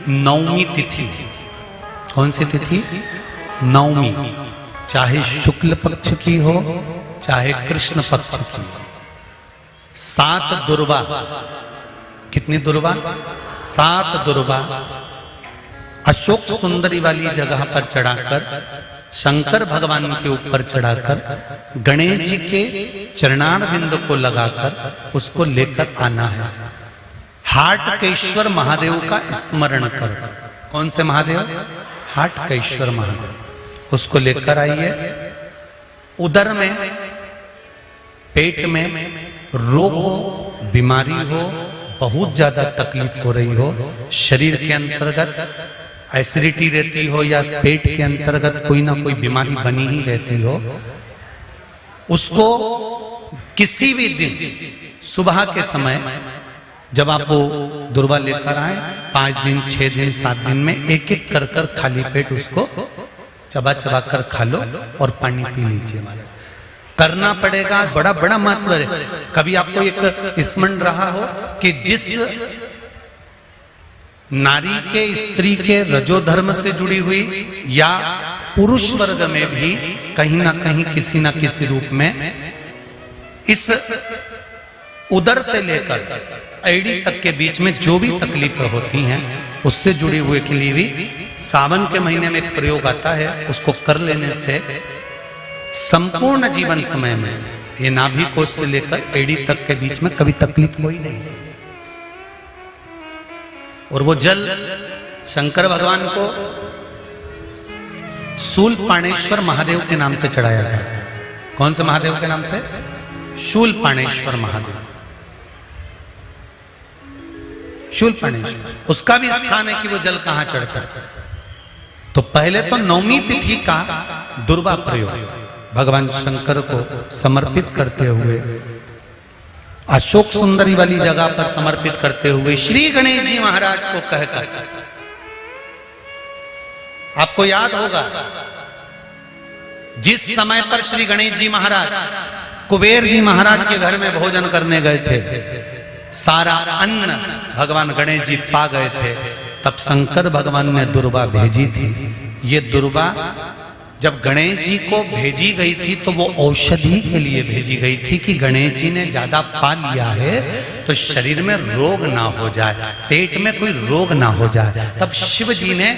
नवमी तिथि। कौन सी तिथि? नवमी। चाहे शुक्ल पक्ष की हो चाहे कृष्ण पक्ष की। 7 दुर्वा। कितनी दुर्वा? 7 दुर्वा अशोक सुंदरी वाली जगह पर चढ़ाकर, शंकर भगवान के ऊपर चढ़ाकर, गणेश जी के चरणारविंद को लगाकर उसको लेकर आना है। हाटकेश्वर महादेव का स्मरण कर। कौन से महादेव? हाटकेश्वर महादेव। उसको लेकर आइए। उदर में, पेट में रोग हो, बीमारी हो, बहुत ज्यादा तकलीफ हो रही हो, शरीर के अंतर्गत एसिडिटी रहती हो या पेट के अंतर्गत कोई ना कोई बीमारी बनी ही रहती हो, उसको किसी भी दिन सुबह के समय जब आप वो दुर्वा लेकर आए, 5 दिन, 6 दिन, 7 दिन में एक एक कर कर खाली पेट उसको चबा चबा कर खा लो और पानी पी लीजिए। करना पड़ेगा। बड़ा बड़ा महत्व है। कभी आपको एक स्मरण रहा हो कि जिस नारी के, स्त्री के रजोधर्म से जुड़ी हुई या पुरुष वर्ग में भी कहीं ना कहीं किसी ना किसी रूप में इस उदर से लेकर एड़ी तक के बीच में जो भी तकलीफें होती हैं उससे जुड़े हुए के लिए भी सावन के महीने में एक प्रयोग आता है। उसको कर लेने से संपूर्ण जीवन समय में ये नाभि कोश से लेकर एड़ी तक के बीच में कभी तकलीफ हो ही नहीं सकती। और वो जल शंकर भगवान को शूलपाणेश्वर महादेव के नाम से चढ़ाया जाता है। कौन से महादेव के नाम से? शूलपाणेश्वर महादेव। शूलपाणेश्वर उसका भी स्थान है कि वो जल कहां चढ़ता है। तो पहले तो नवमी तिथि का दुर्वा प्रयोग भगवान शंकर को समर्पित करते हुए, अशोक सुंदरी वाली जगह पर समर्पित करते हुए श्री गणेश जी महाराज को कहकर, आपको याद होगा जिस समय पर श्री गणेश जी महाराज कुबेर जी महाराज के घर में भोजन करने गए थे, सारा अन्न भगवान गणेश जी पा गए थे, तब शंकर भगवान ने दुर्वा भेजी थी। ये दुर्वा जब गणेश जी को भेजी गई थी तो वो औषधि के लिए भेजी गई थी कि गणेश जी ने ज्यादा पा लिया है तो शरीर में रोग ना हो जाए, पेट में कोई रोग ना हो जाए। तब शिव जी ने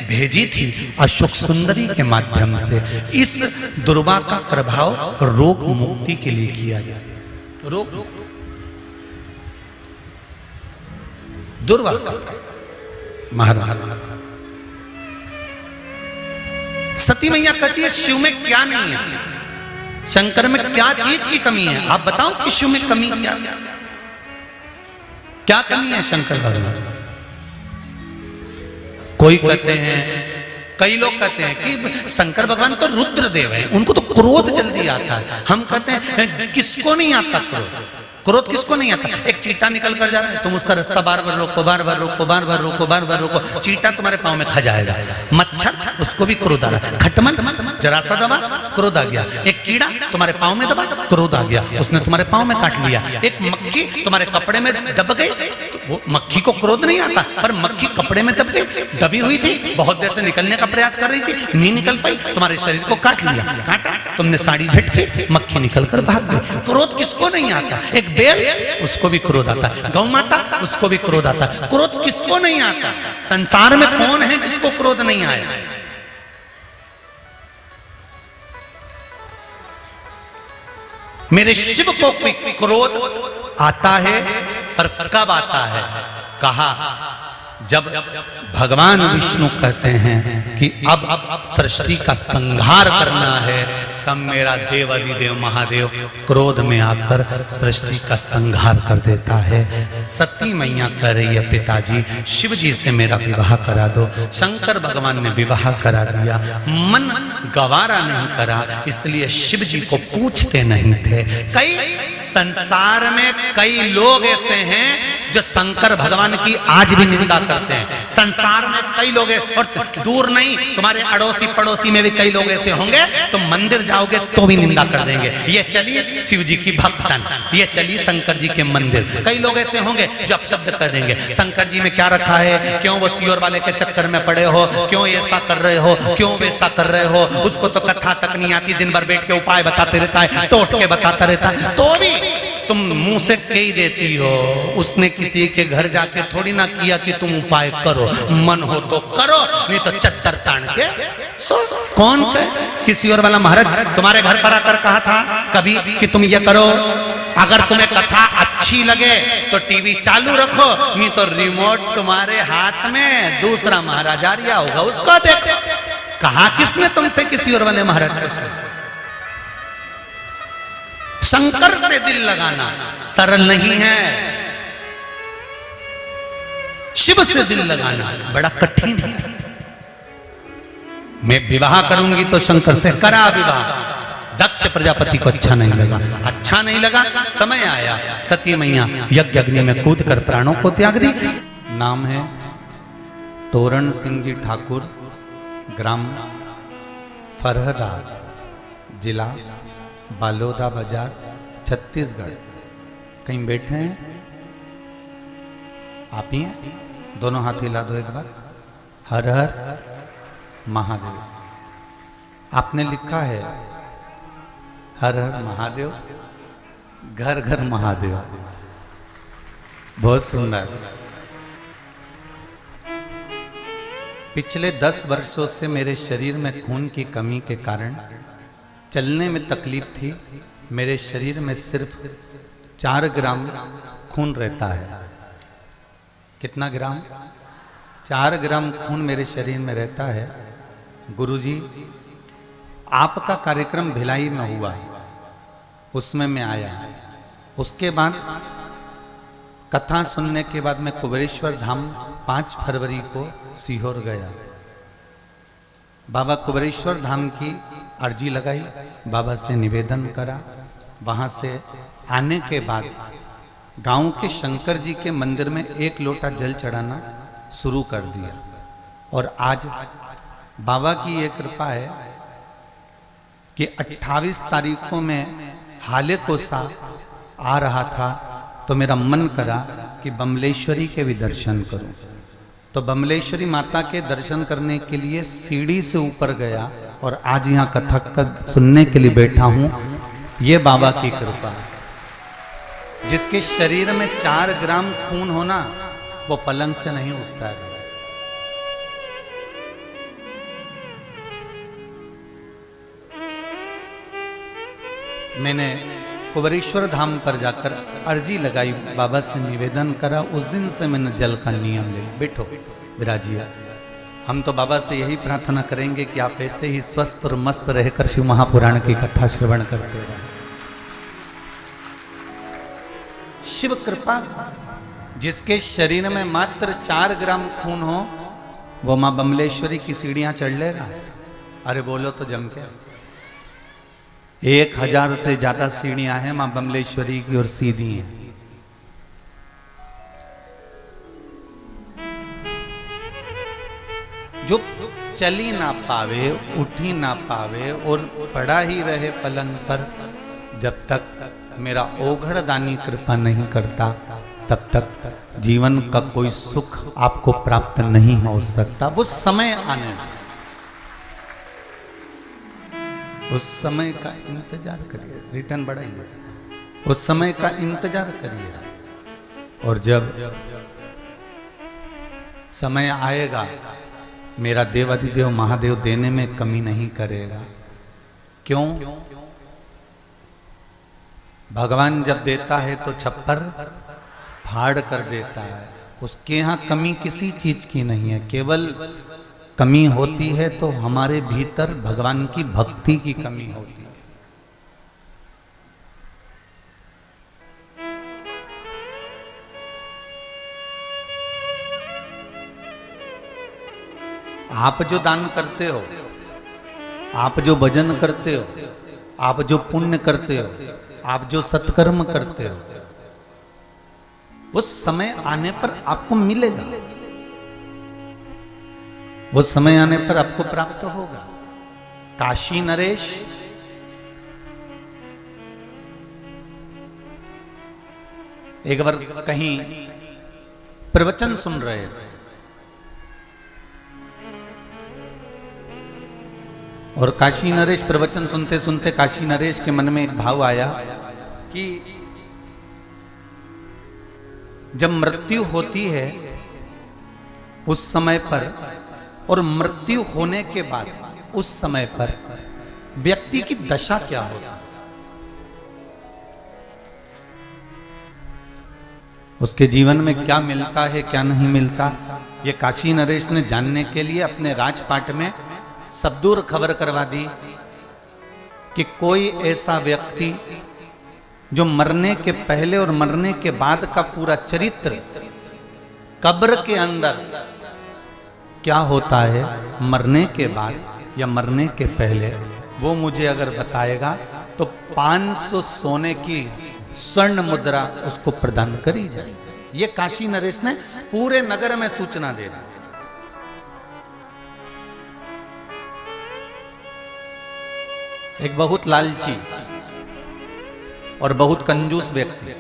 भेजी थी अशोक सुंदरी के माध्यम से। इस दुर्वा का प्रभाव रोग मुक्ति के लिए किया गया। रोग दुर्वा महाराज। सती मैया कहती है शिव में क्या नहीं है, शंकर में क्या चीज की कमी है? आप बताओ कि शिव में कमी क्या कमी है शंकर भगवान? कोई कहते हैं, कई लोग कहते हैं कि शंकर भगवान तो रुद्रदेव है, उनको तो क्रोध जल्दी आता है। हम कहते हैं किसको नहीं आता क्रोध? क्रोध किसको नहीं आता? एक चींटा निकल कर जा रहा है, तुम उसका रास्ता बार बार रोको, बार बार रोको, बार बार रोको, बार बार रोको, चींटा तुम्हारे पांव में खा जाएगा। मच्छर, उसको भी क्रोध आ रहा है। खटमल, जरा सा दबा, क्रोध आ गया। एक कीड़ा तुम्हारे पांव में दबा, क्रोध आ गया, उसने तुम्हारे पांव में काट लिया। एक मक्खी तुम्हारे कपड़े में दब गई, वो मक्खी को क्रोध नहीं आता, पर मक्खी कपड़े में दब गई, दबी हुई थी, बहुत देर से निकलने का प्रयास कर रही थी, नहीं निकल पाई, तुम्हारे शरीर को काट लिया, काटा, तुमने साड़ी झटकी, मक्खी निकल कर भाग गई। क्रोध किसको नहीं आता? एक बेल, उसको भी क्रोध आता है। गौ माता, उसको भी क्रोध आता है। क्रोध किसको नहीं आता? संसार में कौन है जिसको क्रोध नहीं आया? मेरे शिव को क्रोध आता है, पर कब आता है? कहा जब भगवान विष्णु कहते हैं कि अब सृष्टि का संहार करना है, तब मेरा देवाधिदेव महादेव क्रोध में आकर सृष्टि का संहार कर देता है। सती मैया कह रही है पिताजी शिव जी से मेरा विवाह करा दो। शंकर भगवान ने विवाह करा दिया, मन गवारा नहीं करा, इसलिए शिव जी को पूछते नहीं थे। कई संसार में कई लोग ऐसे हैं जो शंकर भगवान की आज भी निंदा करते हैं। संसार में कई लोग हैं, और दूर नहीं, तुम्हारे अड़ोसी पड़ोसी में भी कई लोग ऐसे होंगे, तुम मंदिर जाओगे तो भी निंदा कर देंगे। ये चली शिव जी की भक्तन, ये चली शंकर जी के मंदिर। कई लोग ऐसे होंगे जो अपशब्द कर देंगे, शंकर जी में क्या रखा है, क्यों वो सियोर वाले के चक्कर में पड़े हो, क्यों ऐसा कर रहे हो, क्यों वैसा कर रहे हो। उसको तो कथा तक नहीं आती, दिन भर बैठ के उपाय बताते रहता है, तोड़ के बताता रहता है, तो भी तुम मुंह से कह देती हो। उसने किसी के घर जाके थोड़ी ना किया कि तुम उपाय करो, मन हो तो करो, नहीं तो चक्कर तान के सो। कौन कहे किसी और वाला महाराज तुम्हारे घर पर आकर कहा था कभी कि तुम ये करो? अगर तुम्हें कथा अच्छी लगे तो टीवी चालू रखो, नहीं तो रिमोट तुम्हारे हाथ में दूसरा महाराज आ रहा होगा, उसको देखो। कहा किसने तुमसे किसी और वाले महाराज को? शंकर से दिल लगाना सरल नहीं है, शिव से दिल लगाना बड़ा कठिन है। मैं विवाह करूंगी तो शंकर से करा विवाह। दक्ष प्रजापति को अच्छा नहीं लगा, अच्छा नहीं लगा, समय आया सती मैया यज्ञ अग्नि में कूद कर प्राणों को त्याग दी। नाम है तोरण सिंह जी ठाकुर, ग्राम फरहदा, जिला बालोदा बाजार, छत्तीसगढ़। कहीं बैठे हैं आप ही हैं? दोनों हाथ हिला दो एक बार। हर हर महादेव। आपने लिखा है हर हर महादेव, घर घर महादेव। बहुत सुंदर। पिछले 10 वर्षों से मेरे शरीर में खून की कमी के कारण चलने में तकलीफ थी। मेरे शरीर में सिर्फ 4 ग्राम खून रहता है। कितना ग्राम? 4 ग्राम खून मेरे शरीर में रहता है। गुरुजी, आपका कार्यक्रम भिलाई में हुआ, उसमें मैं आया। उसके बाद कथा सुनने के बाद मैं कुबेरेश्वर धाम 5 फरवरी को सीहोर गया। बाबा कुबेरेश्वर धाम की अर्जी लगाई, बाबा से निवेदन करा। वहां से आने के बाद गांव के शंकर जी के मंदिर में 1 लोटा जल चढ़ाना शुरू कर दिया। और आज बाबा की ये कृपा है कि 28 तारीख को मैं हाले कोसा आ रहा था तो मेरा मन करा कि बमलेश्वरी के भी दर्शन करूं। तो बमलेश्वरी माता के दर्शन करने के लिए सीढ़ी से ऊपर गया और आज यहाँ कथक सुनने के लिए बैठा हूं। ये बाबा की कृपा। जिसके शरीर में 4 ग्राम खून होना, वो पलंग से नहीं उठता है। मैंने कुबेरेश्वर धाम पर जाकर अर्जी लगाई, बाबा से निवेदन करा। उस दिन से मैंने जल का नियम ले। बैठो विराजिया। हम तो बाबा से यही प्रार्थना करेंगे कि आप ऐसे ही स्वस्थ और मस्त रहकर शिव महापुराण की कथा श्रवण करते रहें। शिव कृपा। जिसके शरीर में मात्र 4 ग्राम खून हो, वो मां बमलेश्वरी की सीढ़ियां चढ़ लेगा। अरे बोलो तो जम के। 1000 से ज्यादा सीढ़ियां हैं मां बमलेश्वरी की और सीधी हैं। जो चली ना पावे, उठी ना पावे और पड़ा ही रहे पलंग पर, जब तक मेरा ओघड़ दानी कृपा नहीं करता, तब तक जीवन का कोई सुख आपको प्राप्त नहीं हो सकता। वो समय आने, उस समय का इंतजार करिए। रिटर्न बढ़ाइए। उस समय का इंतजार करिए और जब समय आएगा, मेरा देवाधिदेव महादेव देने में कमी नहीं करेगा। क्यों? भगवान जब देता है तो छप्पर फाड़ कर देता है। उसके यहाँ कमी किसी चीज की नहीं है। केवल कमी होती है तो हमारे भीतर भगवान की भक्ति की कमी होती है। आप जो दान करते हो, आप जो भजन करते हो, आप जो पुण्य करते हो, आप जो सत्कर्म करते हो, उस समय आने पर आपको मिलेगा, वो समय आने पर आपको प्राप्त होगा। काशी नरेश एक बार कहीं प्रवचन सुन रहे थे और काशी नरेश प्रवचन सुनते सुनते काशी नरेश के मन में एक भाव आया कि जब मृत्यु होती है उस समय पर और मृत्यु होने के बाद उस समय पर व्यक्ति की दशा क्या होगी, उसके जीवन में क्या मिलता है क्या नहीं मिलता, ये काशी नरेश ने जानने के लिए अपने राजपाट में सबदूर खबर करवा दी कि कोई ऐसा व्यक्ति जो मरने के पहले और मरने के बाद का पूरा चरित्र, कब्र के अंदर क्या होता है मरने के बाद या मरने के पहले, वो मुझे अगर बताएगा तो 500 सोने की स्वर्ण मुद्रा उसको प्रदान करी जाए। ये काशी नरेश ने पूरे नगर में सूचना दे दी। एक बहुत लालची और बहुत कंजूस व्यक्ति,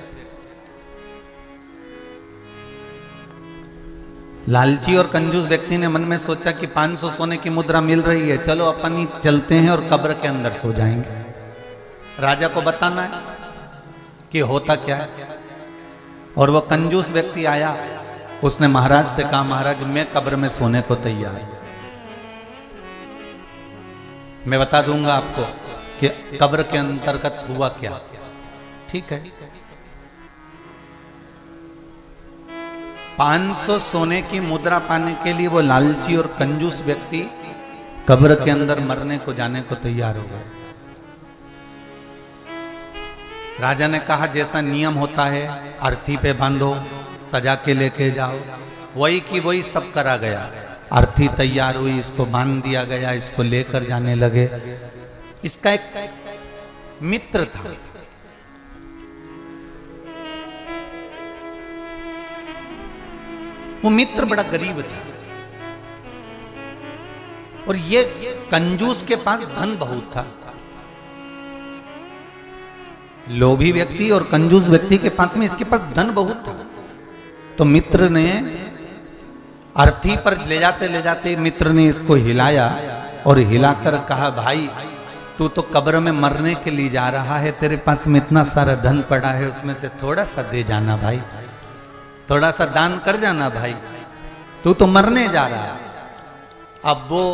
लालची और कंजूस व्यक्ति ने मन में सोचा कि 500 सोने की मुद्रा मिल रही है, चलो अपन ही चलते हैं और कब्र के अंदर सो जाएंगे। राजा को बताना है कि होता क्या है। और वो कंजूस व्यक्ति आया, उसने महाराज से कहा, महाराज मैं कब्र में सोने को तैयार, मैं बता दूंगा आपको कि कब्र के अंतर्गत हुआ क्या। ठीक है, 500 सोने की मुद्रा पाने के लिए वो लालची और कंजूस व्यक्ति कब्र के अंदर मरने को जाने को तैयार हो गए। राजा ने कहा जैसा नियम होता है अर्थी पे बांधो, सजा के लेके जाओ, वही की वही सब करा गया। अर्थी तैयार हुई, इसको बांध दिया गया, इसको लेकर जाने लगे। इसका एक मित्र था, वो मित्र बड़ा गरीब था और ये कंजूस के पास धन बहुत था। लोभी व्यक्ति और कंजूस व्यक्ति के पास में इसके पास धन बहुत था। तो मित्र ने अर्थी पर ले जाते मित्र ने इसको हिलाया और हिलाकर कहा, भाई तू तो कब्र में मरने के लिए जा रहा है, तेरे पास में इतना सारा धन पड़ा है, उसमें से थोड़ा सा दे जाना भाई, थोड़ा सा दान कर जाना भाई, तू तो मरने जा रहा है। अब वो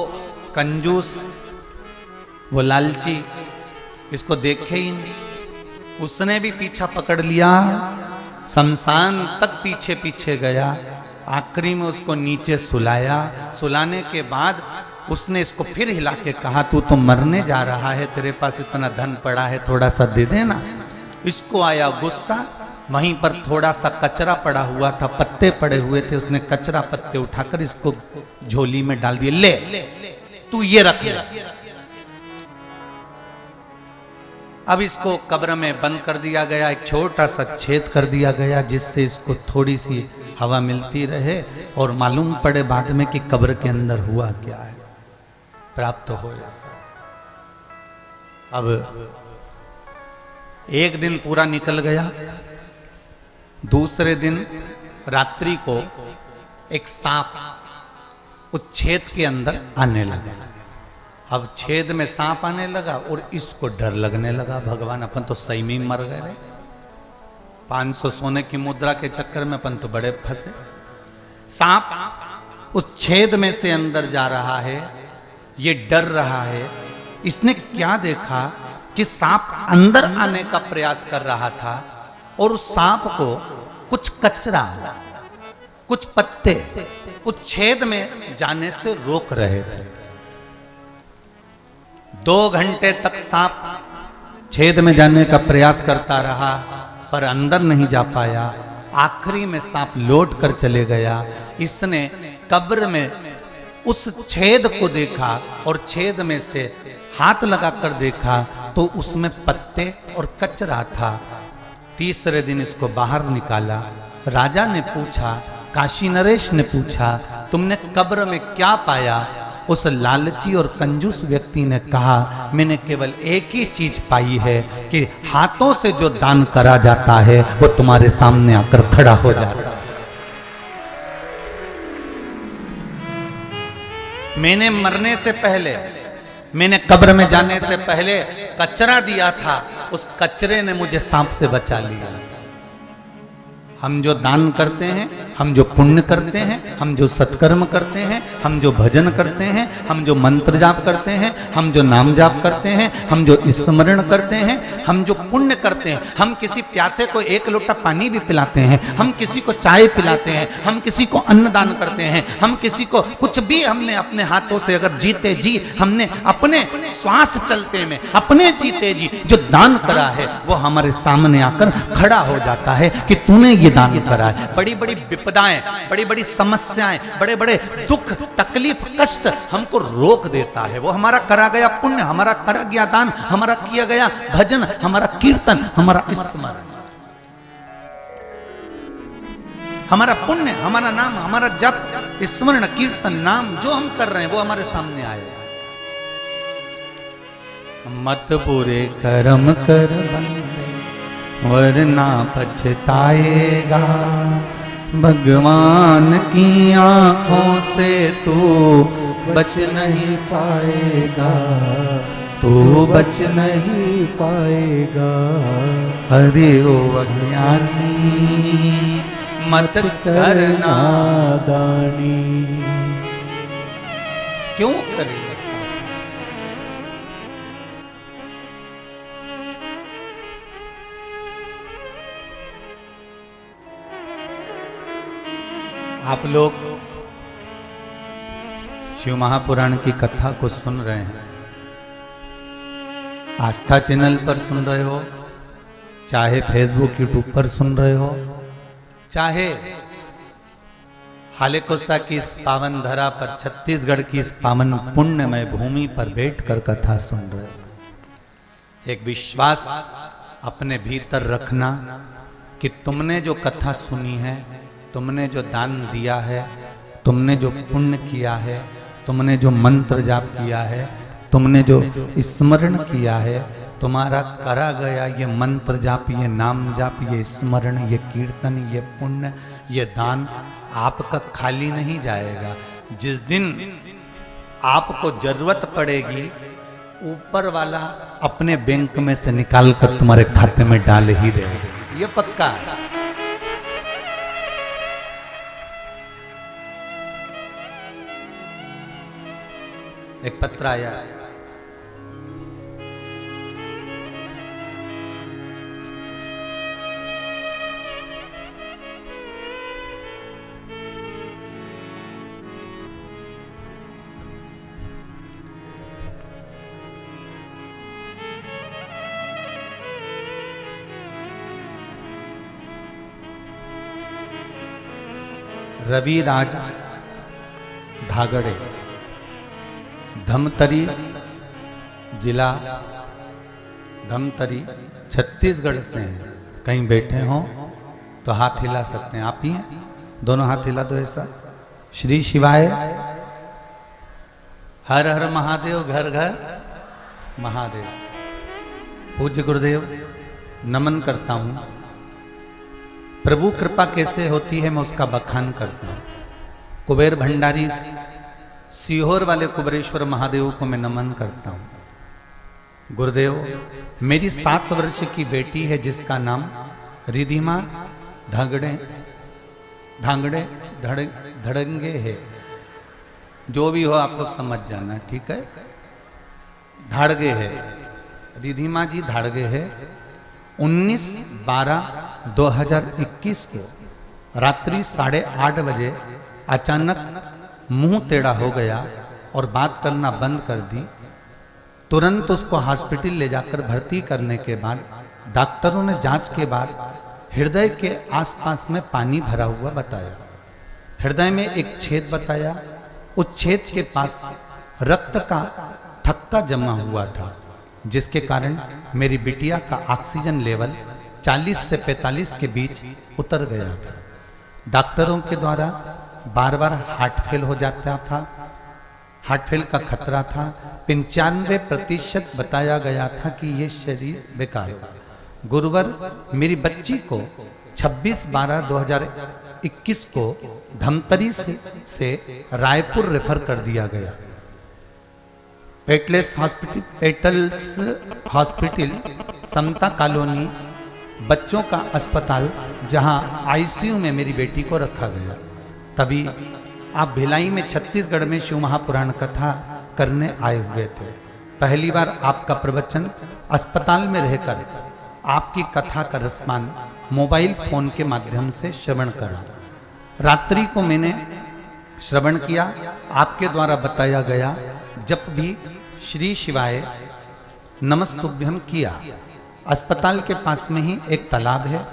कंजूस, वो लालची इसको देखे ही नहीं, उसने भी पीछा पकड़ लिया, शमशान तक पीछे पीछे गया, आखिरी में उसको नीचे सुलाया। सुलाने के बाद उसने इसको फिर हिला के कहा, तू तो मरने जा रहा है, तेरे पास इतना धन पड़ा है, थोड़ा सा दे देना। इसको आया गुस्सा, वहीं पर थोड़ा सा कचरा पड़ा हुआ था, पत्ते पड़े हुए थे, उसने कचरा पत्ते उठाकर इसको झोली में डाल दिए, ले तू ये रख ले। अब इसको कब्र में बंद कर दिया गया, एक छोटा सा छेद कर दिया गया जिससे इसको थोड़ी सी हवा मिलती रहे और मालूम पड़े बाद में कि कब्र के अंदर हुआ क्या है, प्राप्त हो ऐसा। अब एक दिन पूरा निकल गया, दूसरे दिन रात्रि को एक सांप उस छेद के अंदर आने लगा। अब छेद में सांप आने लगा और इसको डर लगने लगा, भगवान अपन तो सही में मर गए रे, 500 सोने की मुद्रा के चक्कर में अपन तो बड़े फंसे। सांप उस छेद में से अंदर जा रहा है, ये डर रहा है। इसने क्या देखा कि सांप अंदर आने का प्रयास कर रहा था और उस सांप को कुछ कचरा, कुछ पत्ते उस छेद में जाने से रोक रहे थे। 2 घंटे तक सांप छेद में जाने का प्रयास करता रहा पर अंदर नहीं जा पाया। आखिरी में सांप लौट कर चले गया। इसने कब्र में उस छेद को देखा और छेद में से हाथ लगाकर देखा तो उसमें पत्ते और कचरा था। तीसरे दिन इसको बाहर निकाला राजा ने पूछा, काशी नरेश ने पूछा, तुमने कब्र में क्या पाया? उस लालची और कंजूस व्यक्ति ने कहा, मैंने केवल एक ही चीज पाई है कि हाथों से जो दान करा जाता है वो तुम्हारे सामने आकर खड़ा हो जाता है। मैंने मरने से पहले, मैंने कब्र में जाने से पहले कचरा दिया था, उस कचरे ने मुझे सांप से बचा लिया। हम जो दान करते हैं, हम जो पुण्य करते हैं, हम जो सत्कर्म करते हैं, हम जो भजन करते हैं, हम जो मंत्र जाप करते हैं, हम जो नाम जाप करते हैं, हम जो स्मरण करते हैं, हम जो पुण्य करते हैं, हम किसी प्यासे को एक लोटा पानी भी पिलाते हैं, हम किसी को चाय पिलाते हैं, हम किसी को अन्न दान करते हैं, हम किसी को कुछ भी हमने अपने हाथों से अगर जीते जी हमने अपने श्वास चलते में अपने जीते जी जो दान करा है वो हमारे सामने आकर खड़ा हो जाता है कि तूने ये दान करा है। बड़ी बड़ी विपदाएं, बड़ी बड़ी समस्याएं, बड़े बड़े दुख तकलीफ कष्ट हमको रोक देता है वो हमारा करा गया पुण्य, हमारा करा गया दान, हमारा किया गया भजन, हमारा कीर्तन, हमारा स्मरण, हमारा पुण्य, हमारा नाम, हमारा जप स्मरण कीर्तन नाम जो हम कर रहे हैं वो हमारे सामने आए। मत पूरे कर्म कर बंदे वरना पछताएगा, भगवान की आंखों से तू बच नहीं पाएगा, तू बच नहीं पाएगा। अरे ओ अज्ञानी मत करना दानी। क्यों करे? आप लोग शिव महापुराण की कथा को सुन रहे हैं, आस्था चैनल पर सुन रहे हो, चाहे फेसबुक यूट्यूब पर सुन रहे हो, चाहे हालेकोसा की इस पावन धरा पर, छत्तीसगढ़ की इस पावन पुण्यमय भूमि पर बैठकर कथा सुन रहे हो। एक विश्वास अपने भीतर रखना कि तुमने जो कथा सुनी है, तुमने जो दान दिया है, तुमने जो पुण्य किया है, तुमने जो मंत्र जाप किया है, तुमने जो स्मरण किया है, तुम्हारा करा गया ये मंत्र जाप, ये नाम जाप, ये स्मरण, ये कीर्तन, ये पुण्य, ये दान आपका खाली नहीं जाएगा। जिस दिन आपको जरूरत पड़ेगी ऊपर वाला अपने बैंक में से निकाल कर तुम्हारे खाते में डाल ही देगा, ये पक्का है। एक पत्र आया, रवि राज धागड़े, धमतरी जिला, धमतरी छत्तीसगढ़ से हैं। कहीं बैठे हो तो हाथ हिला सकते हैं, आप ही हैं, दोनों हाथ हिला दो ऐसा। श्री शिवाय, हर हर महादेव, घर घर महादेव। पूज्य गुरुदेव नमन करता हूँ। प्रभु कृपा कैसे होती है मैं उसका बखान करता हूँ। कुबेर भंडारी सीहोर वाले कुबेरेश्वर महादेव को मैं नमन करता हूँ। गुरुदेव, मेरी 7 वर्ष की बेटी है जिसका नाम रिधिमा धांगड़े धड़ंगे है। जो भी हो आप लोग समझ जाना, ठीक है। धाड़गे है, रिधिमा जी धाड़गे है। 19/12/2021 को रात्रि 8:30 बजे अचानक मुंह टेढ़ा हो गया और बात करना बंद कर दी। तुरंत उसको हॉस्पिटल ले जाकर भर्ती करने के बाद डॉक्टरों ने जांच के बाद हृदय के आसपास में पानी भरा हुआ बताया। हृदय में एक छेद बताया, उस छेद के पास रक्त का थक्का जमा हुआ था, जिसके कारण मेरी बिटिया का ऑक्सीजन लेवल 40 से 45 के बीच उतर गया था। डॉक्टरों के द्वारा बार बार हार्ट फेल हो जाता था, हार्ट फेल का खतरा था। 95% बताया गया था कि ये शरीर बेकार होगा। गुरुवर मेरी बच्ची को 26/12/2021 को धमतरी से रायपुर रेफर कर दिया गया। पेटल्स हॉस्पिटल समता कॉलोनी बच्चों का अस्पताल, जहां आईसीयू में मेरी बेटी को रखा गया। तभी आप भिलाई में छत्तीसगढ़ में शिव महापुराण कथा करने आए हुए थे। पहली बार आपका प्रवचन अस्पताल में रहकर आपकी कथा का रसपान मोबाइल फोन के माध्यम से श्रवण करा। रात्रि को मैंने श्रवण किया। आपके द्वारा बताया गया जब भी श्री शिवाय नमस्तुभ्यम किया। अस्पताल के पास में ही एक तालाब है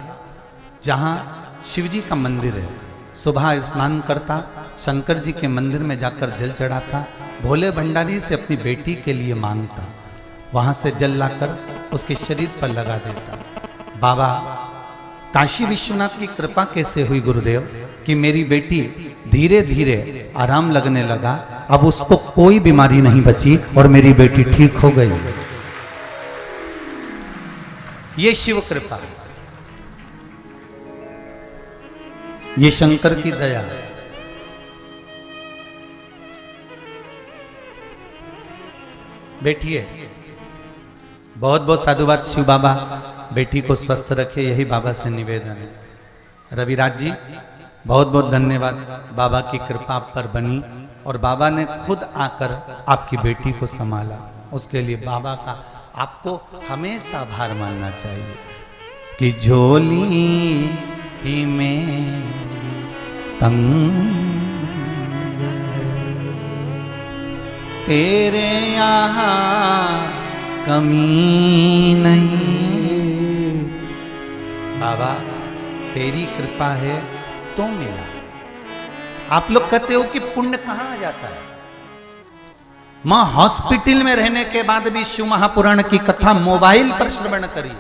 जहां शिवजी का मंदिर है। सुबह स्नान करता, शंकर जी के मंदिर में जाकर जल चढ़ाता, भोले भंडारी से अपनी बेटी के लिए मांगता, वहां से जल लाकर उसके शरीर पर लगा देता। बाबा काशी विश्वनाथ की कृपा कैसे हुई गुरुदेव कि मेरी बेटी धीरे धीरे आराम लगने लगा। अब उसको कोई बीमारी नहीं बची और मेरी बेटी ठीक हो गई। ये शिव कृपा, ये शंकर की दया। बैठिए। बहुत बहुत साधुवाद शिव बाबा, बेटी को स्वस्थ रखे, यही बाबा से निवेदन है। रविराज जी बहुत बहुत धन्यवाद, बाबा की कृपा आप पर बनी और बाबा ने खुद आकर आपकी बेटी को संभाला। उसके लिए बाबा का आपको हमेशा आभार मानना चाहिए कि झोली ही में तंग तेरे यहाँ कमी नहीं। बाबा तेरी कृपा है तो मिला। आप लोग कहते हो कि पुण्य कहां आ जाता है? मां हॉस्पिटल में रहने के बाद भी शिव महापुराण की कथा मोबाइल पर श्रवण करी।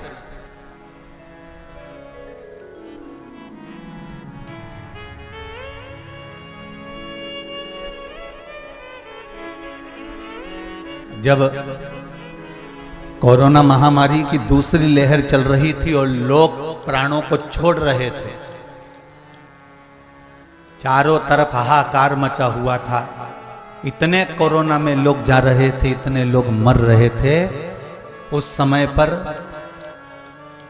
जब कोरोना महामारी की दूसरी लहर चल रही थी और लोग प्राणों को छोड़ रहे थे, चारों तरफ हाहाकार मचा हुआ था। इतने कोरोना में लोग जा रहे थे, इतने लोग मर रहे थे। उस समय पर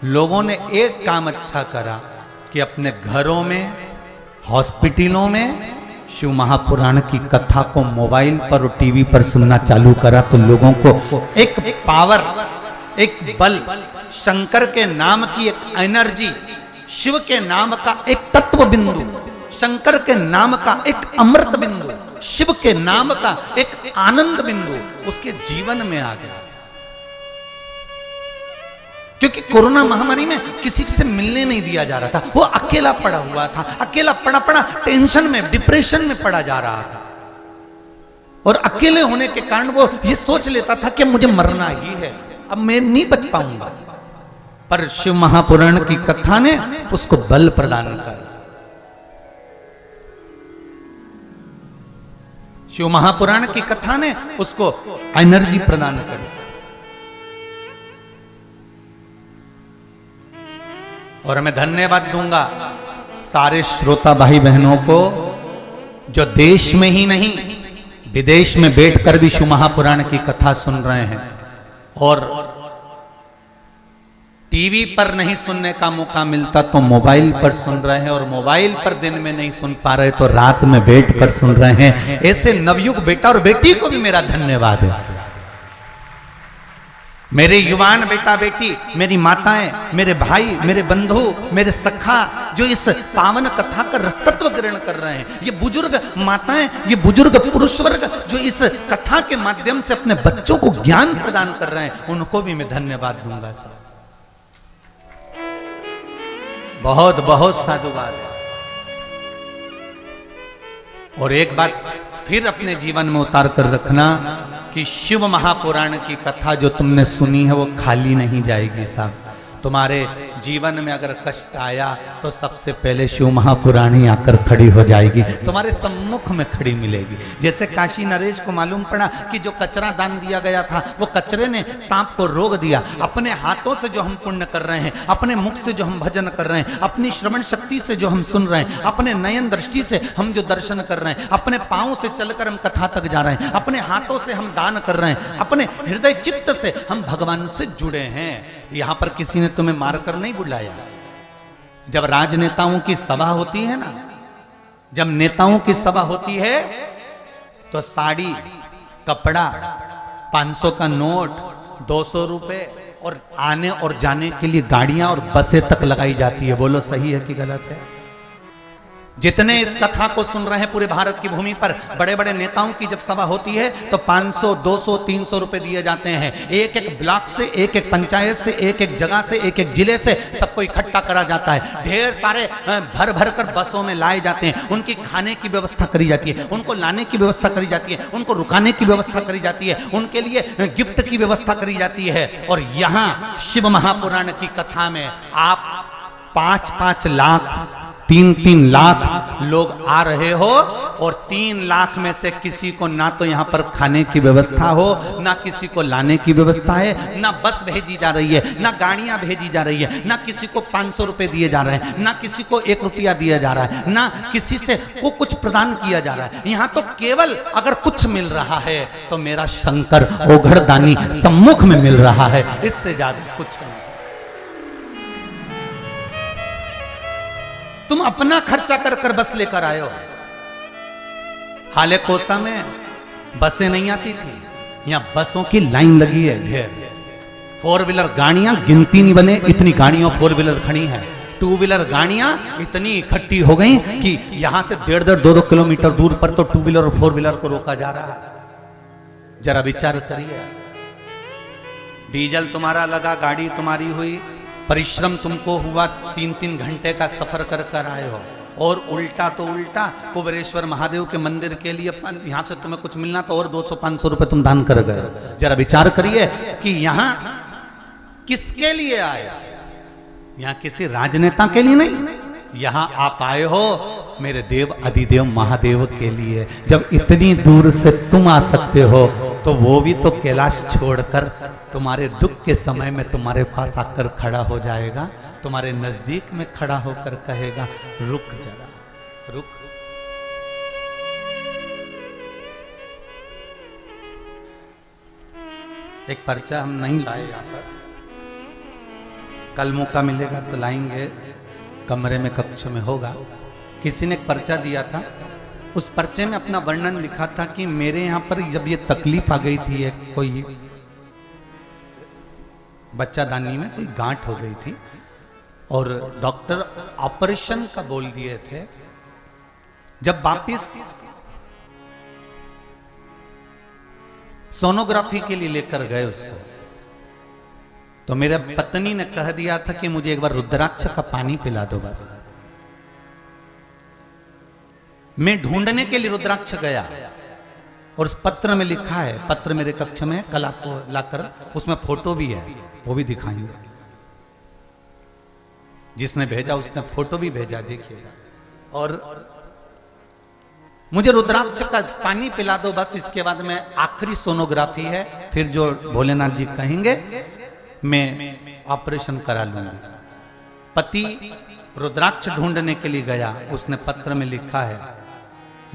लोगों ने एक काम अच्छा करा कि अपने घरों में, हॉस्पिटलों में शिव महापुराण की कथा को मोबाइल पर और टीवी पर सुनना चालू करा। तो लोगों को एक पावर, एक बल, शंकर के नाम की एक एनर्जी, शिव के नाम का एक तत्व बिंदु, शंकर के नाम का एक अमृत बिंदु, शिव के नाम का एक आनंद बिंदु उसके जीवन में आ गया। क्योंकि कोरोना महामारी में किसी से मिलने नहीं दिया जा रहा था। वो अकेला पड़ा हुआ था, अकेला पड़ा टेंशन में, डिप्रेशन में पड़ा जा रहा था। और अकेले होने के कारण वो ये सोच लेता था कि मुझे मरना ही है, अब मैं नहीं बच पाऊंगा। पर शिव महापुराण की कथा ने उसको बल प्रदान कर, शिव महापुराण की कथा ने उसको एनर्जी प्रदान कर। और मैं धन्यवाद दूंगा सारे श्रोता भाई बहनों को जो देश में ही नहीं विदेश में बैठकर भी शिव महापुराण की कथा सुन रहे हैं। और टीवी पर नहीं सुनने का मौका मिलता तो मोबाइल पर सुन रहे हैं, और मोबाइल पर दिन में नहीं सुन पा रहे तो रात में बैठकर सुन रहे हैं। ऐसे नवयुग बेटा और बेटी को भी मेरा धन्यवाद है। मेरे युवान बेटा बेटी, मेरी माताएं, मेरे भाई, मेरे बंधु, मेरे सखा जो इस पावन कथा का रसतत्व ग्रहण कर रहे हैं, ये बुजुर्ग माताएं, ये बुजुर्ग पुरुष वर्ग जो इस कथा के माध्यम से अपने बच्चों को ज्ञान प्रदान कर रहे हैं, उनको भी मैं धन्यवाद दूंगा सर। बहुत बहुत साधुवाद। और एक बात फिर अपने जीवन में उतार कर रखना कि शिव महापुराण की कथा जो तुमने सुनी है वो खाली नहीं जाएगी साहब। तुम्हारे जीवन में अगर कष्ट आया तो सबसे पहले शिव महापुराणी आकर खड़ी हो जाएगी, तुम्हारे सम्मुख में खड़ी मिलेगी। जैसे काशी नरेश को मालूम पड़ा कि जो कचरा दान दिया गया था वो कचरे ने सांप को रोक दिया। अपने हाथों से जो हम पुण्य कर रहे हैं, अपने मुख से जो हम भजन कर रहे हैं, अपनी श्रवण शक्ति से जो हम सुन रहे हैं, अपने नयन दृष्टि से हम जो दर्शन कर रहे हैं, अपने पांव से चलकर हम कथा तक जा रहे हैं, अपने हाथों से हम दान कर रहे हैं, अपने हृदय चित्त से हम भगवान से जुड़े हैं। यहां पर किसी ने तुम्हें मारकर नहीं बुलाया। जब राजनेताओं की सभा होती है ना, जब नेताओं की सभा होती है तो साड़ी, कपड़ा, 500 का नोट, 200 रुपए और आने और जाने के लिए गाड़ियां और बसें तक लगाई जाती है। बोलो सही है कि गलत है? जितने इस कथा को सुन रहे हैं पूरे भारत की भूमि पर, बड़े बड़े नेताओं की जब सभा होती है तो 500, 200, 300 रुपए दिए जाते हैं। एक एक ब्लॉक से, एक एक पंचायत से, एक एक जगह से, एक एक जिले से सबको इकट्ठा करा जाता है। ढेर सारे भर भर कर बसों में लाए जाते हैं। उनकी खाने की व्यवस्था करी जाती है, उनको लाने की व्यवस्था करी जाती है, उनको रुकाने की व्यवस्था करी जाती है, उनके लिए गिफ्ट की व्यवस्था करी जाती है। और यहाँ शिव महापुराण की कथा में आप 5-5 लाख, 3-3 लाख लोग आ रहे हो और 3 लाख में से किसी को ना तो यहाँ पर खाने की व्यवस्था हो, ना किसी को लाने की व्यवस्था है, ना बस भेजी जा रही है, ना गाड़ियां भेजी जा रही है, ना किसी को 500 रुपए दिए जा रहे हैं, ना किसी को 1 रुपया दिया जा रहा है, ना किसी से को कुछ प्रदान किया जा रहा है। यहाँ तो केवल अगर कुछ मिल रहा है तो मेरा शंकर ओघड़दानी सम्मुख में मिल रहा है, इससे ज्यादा कुछ नहीं। तुम अपना खर्चा कर कर बस लेकर आए हो। हाले कोसा में बसें नहीं आती थी, यहां बसों की लाइन लगी है ढेर। 4 व्हीलर गाड़ियां गिनती नहीं बने, इतनी गाड़ियां 4 व्हीलर खड़ी हैं। 2 व्हीलर गाड़ियां इतनी इकट्ठी हो गई कि यहां से 1.5, 2 किलोमीटर दूर पर तो 2 व्हीलर और 4 व्हीलर को रोका जा रहा है। जरा विचार करिए, डीजल तुम्हारा लगा, गाड़ी तुम्हारी हुई, परिश्रम तुमको हुआ, 3-3 घंटे का सफर कर कर आए हो, और उल्टा तो उल्टा कुबेरेश्वर महादेव के मंदिर के लिए यहां से तुम्हें कुछ मिलना तो और 200-500 रुपए तुम दान कर गए। जरा विचार करिए कि यहां किसके लिए आए? यहां किसी राजनेता के लिए नहीं, यहां आप आए हो मेरे देव अधिदेव महादेव के लिए। जब इतनी दूर से तुम आ सकते हो तो वो भी तो कैलाश छोड़कर तुम्हारे दुख के समय में तुम्हारे पास आकर खड़ा हो जाएगा, तुम्हारे नजदीक में खड़ा होकर कहेगा रुक जरा, रुक। एक पर्चा हम नहीं लाए यहाँ पर, कल मौका मिलेगा तो लाएंगे, कमरे में कक्ष में होगा। किसी ने एक पर्चा दिया था, उस पर्चे में अपना वर्णन लिखा था कि मेरे यहाँ पर जब ये तकलीफ आ गई थी, एक कोई बच्चादानी में कोई गांठ हो गई थी और डॉक्टर ऑपरेशन का बोल दिए थे। जब वापिस सोनोग्राफी के लिए लेकर गए उसको, तो मेरे पत्नी ने कह दिया था कि मुझे एक बार रुद्राक्ष का पानी पिला दो बस। मैं ढूंढने के लिए रुद्राक्ष गया और उस पत्र में लिखा है, पत्र मेरे कक्ष में कल आपको लाकर, उसमें फोटो भी है, वो भी दिखाएंगे। जिसने भेजा उसने फोटो भी भेजा, देखिएगा। और मुझे रुद्राक्ष का पानी पिला दो बस, इसके बाद में आखिरी सोनोग्राफी है, फिर जो भोलेनाथ जी कहेंगे मैं ऑपरेशन करा लूंगी। पति रुद्राक्ष ढूंढने के लिए गया, उसने पत्र में लिखा है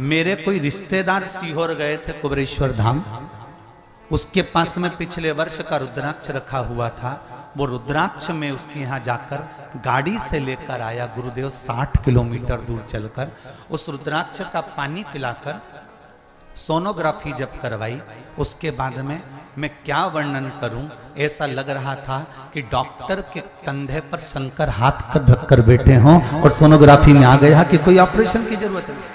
मेरे कोई रिश्तेदार सीहोर गए थे कुबेरेश्वर धाम, उसके पास में पिछले वर्ष का रुद्राक्ष रखा हुआ था, वो रुद्राक्ष में उसके यहाँ जाकर गाड़ी से लेकर आया गुरुदेव 60 किलोमीटर दूर चलकर। उस रुद्राक्ष का पानी पिलाकर सोनोग्राफी जब करवाई, उसके बाद में मैं क्या वर्णन करूं, ऐसा लग रहा था कि डॉक्टर के कंधे पर शंकर हाथ कर रखकर बैठे हों और सोनोग्राफी में आ गया कि कोई ऑपरेशन की जरूरत नहीं।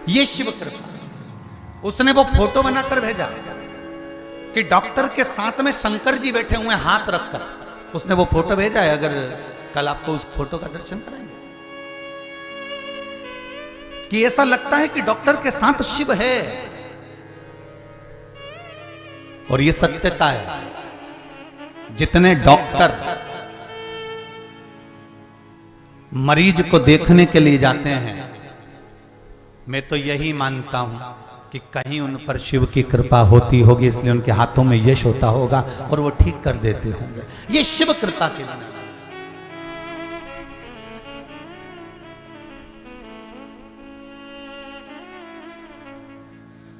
ये शिव कृपा। उसने वो फोटो बनाकर भेजा कि डॉक्टर के साथ में शंकर जी बैठे हुए हाथ रखकर, उसने वो फोटो भेजा है। अगर कल आपको उस फोटो का दर्शन कराएंगे कि ऐसा लगता है कि डॉक्टर के साथ शिव है। और ये सत्यता है, जितने डॉक्टर मरीज को देखने के लिए जाते हैं। मैं तो यही मानता हूं कि कहीं उन पर शिव की कृपा होती होगी, इसलिए उनके हाथों में यश होता होगा और वो ठीक कर देते होंगे। ये शिव कृपा के लिए।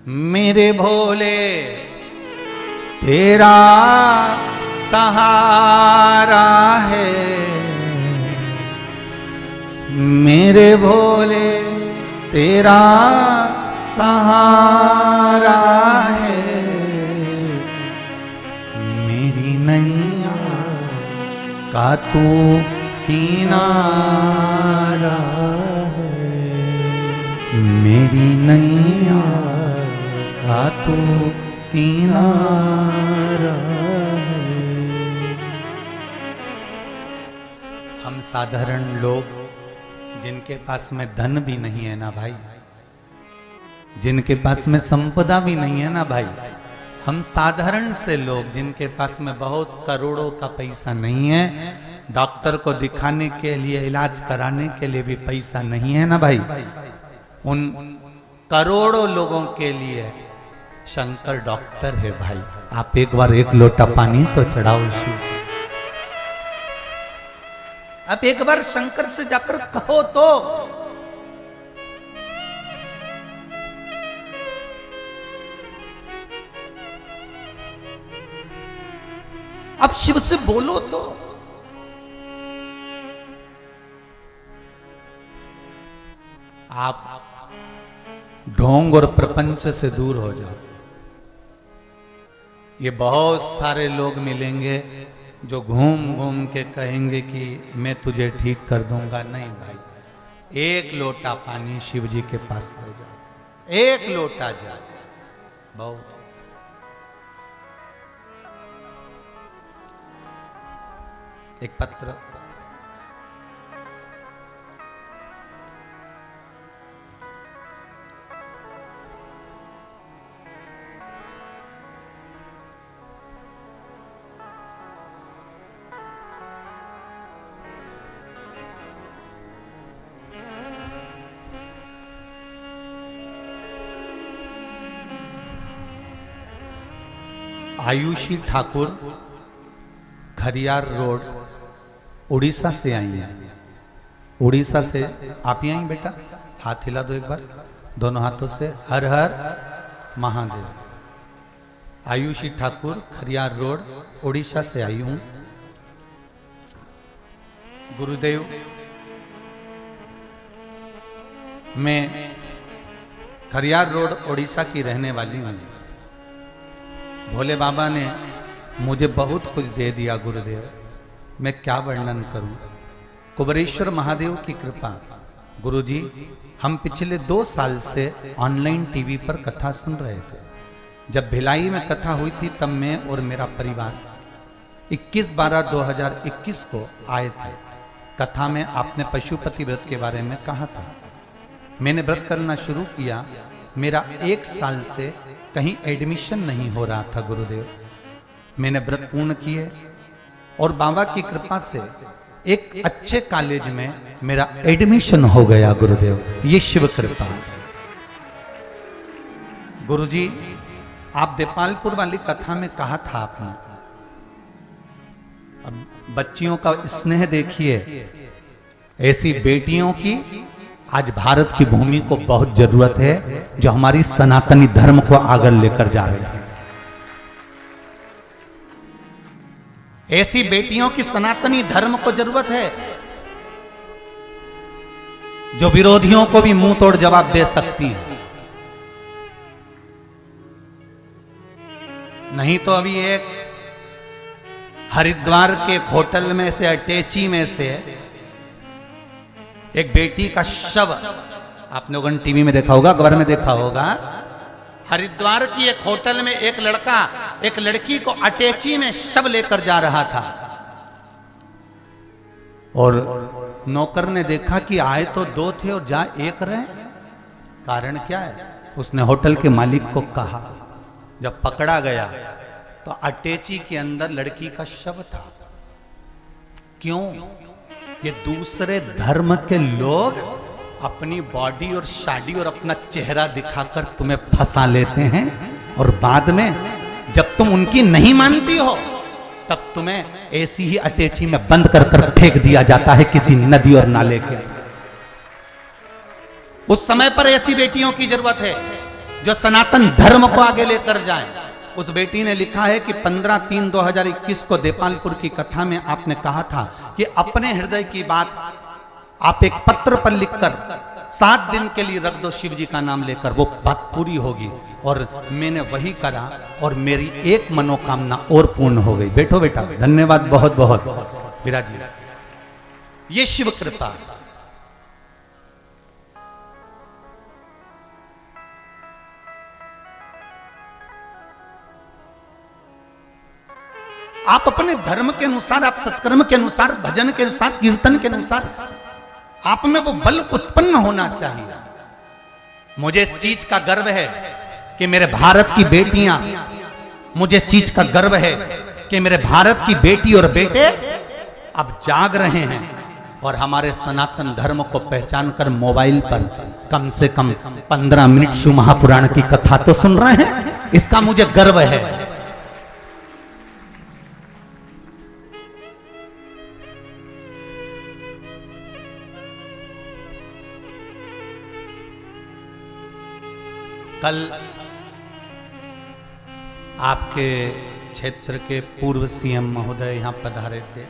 मेरे भोले तेरा सहारा है, मेरे भोले तेरा सहारा है, मेरी नैया का तू किनारा है, मेरी नैया का तू किनारा है। हम साधारण लोग जिनके पास में धन भी नहीं है ना भाई, जिनके पास में संपदा भी नहीं है ना भाई, हम साधारण से लोग जिनके पास में बहुत करोड़ों का पैसा नहीं है, डॉक्टर को दिखाने के लिए, इलाज कराने के लिए भी पैसा नहीं है ना भाई, उन करोड़ों लोगों के लिए शंकर डॉक्टर है भाई। आप एक बार एक लोटा पानी तो चढ़ाओ शिव, आप एक बार शंकर से जाकर कहो तो। अब शिव से बोलो तो। आप ढोंग और प्रपंच से दूर हो जाओ। ये बहुत सारे लोग मिलेंगे जो घूम घूम के कहेंगे कि मैं तुझे ठीक कर दूंगा। नहीं भाई, एक लोटा पानी शिव जी के पास ले जाओ, एक लोटा जा, बहुत। एक पत्र आयुषी ठाकुर खरियार रोड उड़ीसा से आई हैं। उड़ीसा से आप ही आई बेटा, हाथ हिला दो एक बार दोनों हाथों से, हर हर महादेव। आयुषी ठाकुर खरियार रोड उड़ीसा से आई हूं। गुरुदेव, मैं खरियार रोड उड़ीसा की रहने वाली हूं। भोले बाबा ने मुझे बहुत कुछ दे दिया गुरुदेव, मैं क्या वर्णन करूं। कुबेरेश्वर महादेव की कृपा। गुरुजी, हम पिछले 2 साल से ऑनलाइन टीवी पर कथा सुन रहे थे। जब भिलाई में कथा हुई थी तब मैं और मेरा परिवार 21/12/2021 को आए थे। कथा में आपने पशुपति व्रत के बारे में कहा था। मैंने व्रत करना शुरू किया। मेरा 1 साल से कहीं एडमिशन नहीं हो रहा था गुरुदेव। मैंने व्रत पूर्ण किए और बाबा की कृपा से एक अच्छे कॉलेज में मेरा एडमिशन हो गया गुरुदेव। ये शिव कृपा। गुरुजी, आप देपालपुर वाली कथा में कहा था आपने, अब बच्चियों का स्नेह देखिए, ऐसी बेटियों की आज भारत की भूमि को बहुत जरूरत है जो हमारी सनातनी धर्म को आगे लेकर जा रहे हैं। ऐसी बेटियों की सनातनी धर्म को जरूरत है जो विरोधियों को भी मुंह तोड़ जवाब दे सकती हैं। नहीं तो अभी एक हरिद्वार के होटल में से, अटैची में से एक बेटी का शव, आप लोगों ने टीवी में देखा होगा, अखबार में देखा होगा, हरिद्वार की एक होटल में एक लड़का एक लड़की को अटैची में शव लेकर जा रहा था और नौकर ने देखा कि आए तो 2 थे और जा 1 रहे। कारण क्या है? उसने होटल के मालिक को कहा। जब पकड़ा गया तो अटैची के अंदर लड़की का शव था। क्यों? ये दूसरे धर्म के लोग अपनी बॉडी और शादी और अपना चेहरा दिखाकर तुम्हें फंसा लेते हैं, और बाद में जब तुम उनकी नहीं मानती हो तब तुम्हें ऐसी ही अटैची में बंद कर कर फेंक दिया जाता है किसी नदी और नाले के। उस समय पर ऐसी बेटियों की जरूरत है जो सनातन धर्म को आगे लेकर जाएं। उस बेटी ने लिखा है कि 15/3/2021 को देपालपुर की कथा में आपने कहा था कि अपने हृदय की बात आप एक पत्र पर लिखकर 7 दिन के लिए रख दो शिव जी का नाम लेकर, वो बात पूरी होगी। और मैंने वही करा और मेरी एक मनोकामना और पूर्ण हो गई। बैठो बेटा, धन्यवाद बहुत बहुत विराजी। ये शिव कृपा। आप अपने धर्म के अनुसार, आप सत्कर्म के अनुसार, भजन के अनुसार, कीर्तन के अनुसार आप में वो बल उत्पन्न होना चाहिए। मुझे इस चीज का गर्व है कि मेरे भारत की बेटियां, मुझे इस चीज का गर्व है कि मेरे भारत की बेटी और बेटे अब जाग रहे हैं और हमारे सनातन धर्म को पहचान कर मोबाइल पर कम से कम 15 मिनट शिव महापुराण की कथा तो सुन रहे हैं। इसका मुझे गर्व है। कल आपके क्षेत्र के पूर्व सीएम महोदय यहां पधारे थे।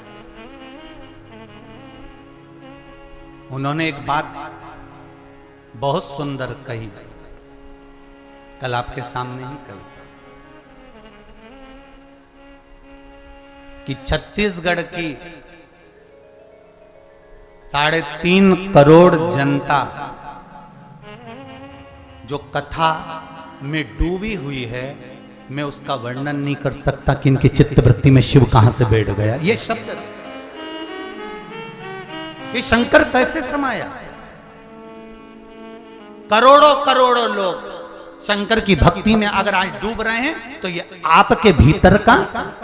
उन्होंने एक बात बहुत सुंदर कही, कल आपके सामने ही कही, कि छत्तीसगढ़ की 3.5 करोड़ जनता जो कथा में डूबी हुई है, मैं उसका वर्णन नहीं कर सकता कि इनकी चित्तवृत्ति में शिव कहां से बैठ गया। ये शब्द, ये शंकर कैसे समाया। करोड़ों करोड़ों लोग शंकर की भक्ति में अगर आज डूब रहे हैं तो ये आपके भीतर का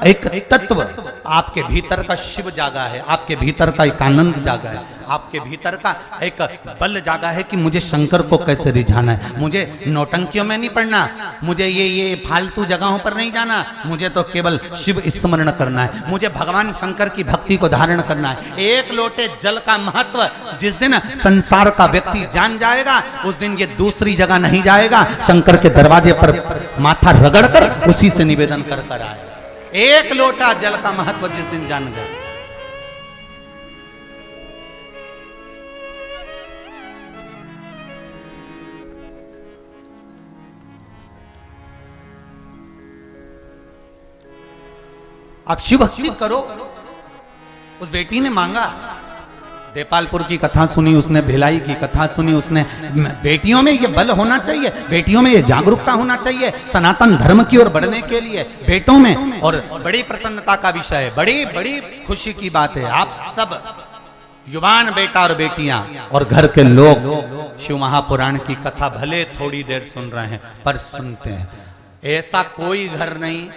एक तत्व, आपके भीतर का शिव जागा है, आपके भीतर का एक आनंद जागा है, आपके भीतर का एक बल जागा है कि मुझे शंकर को कैसे रिझाना है। मुझे नौटंकियों में नहीं पड़ना, मुझे ये फालतू जगहों पर नहीं जाना, मुझे तो केवल शिव स्मरण करना है, मुझे भगवान शंकर की भक्ति को धारण करना है। एक लोटे जल का महत्व जिस दिन संसार का व्यक्ति जान जाएगा, उस दिन ये दूसरी जगह नहीं जाएगा, शंकर के दरवाजे पर माथा रगड़कर उसी से निवेदन कर कर आए। एक लोटा जल का महत्व जिस दिन जान गए। आप शिव भक्ति करो। उस बेटी ने मांगा, देपालपुर की कथा सुनी उसने, भिलाई की कथा सुनी उसने। बेटियों में ये बल होना चाहिए, बेटियों में ये जागरूकता होना चाहिए सनातन धर्म की ओर बढ़ने के लिए, बेटों में। और बड़ी प्रसन्नता का विषय है, बड़ी बड़ी खुशी की बात है, आप सब युवान बेटा और बेटियां और घर के लोग शिव महापुराण की कथा भले थोड़ी देर सुन रहे हैं पर सुनते हैं। ऐसा कोई घर नहीं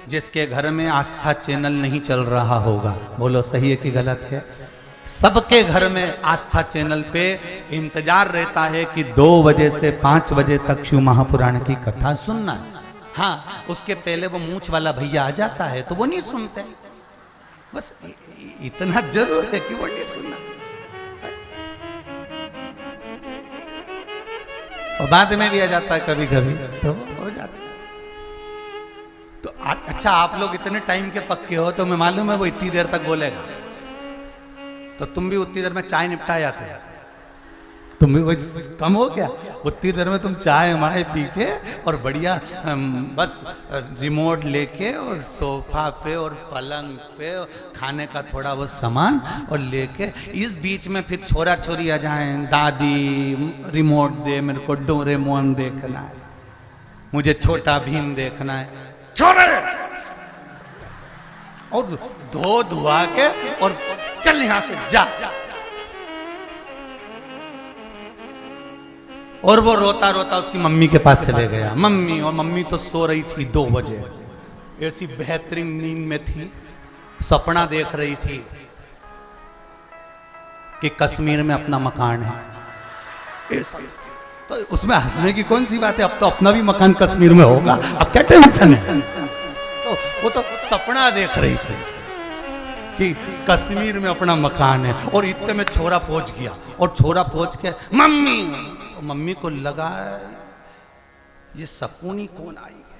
जिसके घर में आस्था चैनल नहीं चल रहा होगा। बोलो सही है कि गलत है? सबके घर में आस्था चैनल पे इंतजार रहता है कि 2 बजे से 5 बजे तक शिव महापुराण की कथा सुनना। हाँ, उसके पहले वो मूंछ वाला भैया आ जाता है तो वो नहीं सुनते, बस इतना जरूर है कि वो नहीं सुनना। और बाद में भी आ जाता है कभी कभी, तो हो जाता है। तो अच्छा, आप लोग इतने टाइम के पक्के हो तो मैं मालूम है वो इतनी देर तक बोलेगा, तो तुम भी उतनी देर में चाय निपटा जाते हैं। तुम भी वही कम हो गया, उतनी देर में तुम चाय माय पी के और बढ़िया बस रिमोट लेके और सोफा पे और पलंग पे और खाने का थोड़ा वो सामान और लेके, इस बीच में फिर छोरा छोरी आ जाएं, दादी रिमोट दे, मेरे को डोरेमोन देखना है, मुझे छोटा भीम देखना है, छोड़े और धो धुआ के और चल यहां से जा। और वो रोता रोता उसकी मम्मी के पास चले गया। मम्मी, और मम्मी तो सो रही थी 2 बजे, ऐसी बेहतरीन नींद में थी, सपना देख रही थी। कि कश्मीर में अपना मकान है। तो उसमें हंसने की कौन सी बात है, अब तो अपना भी मकान कश्मीर में होगा, अब क्या टेंशन है। तो वो तो सपना देख रही थी कि कश्मीर में अपना मकान है, और इतने में छोरा पहुंच गया, और छोरा पहुंच के मम्मी, मम्मी को लगा ये शकुनी कौन आई है,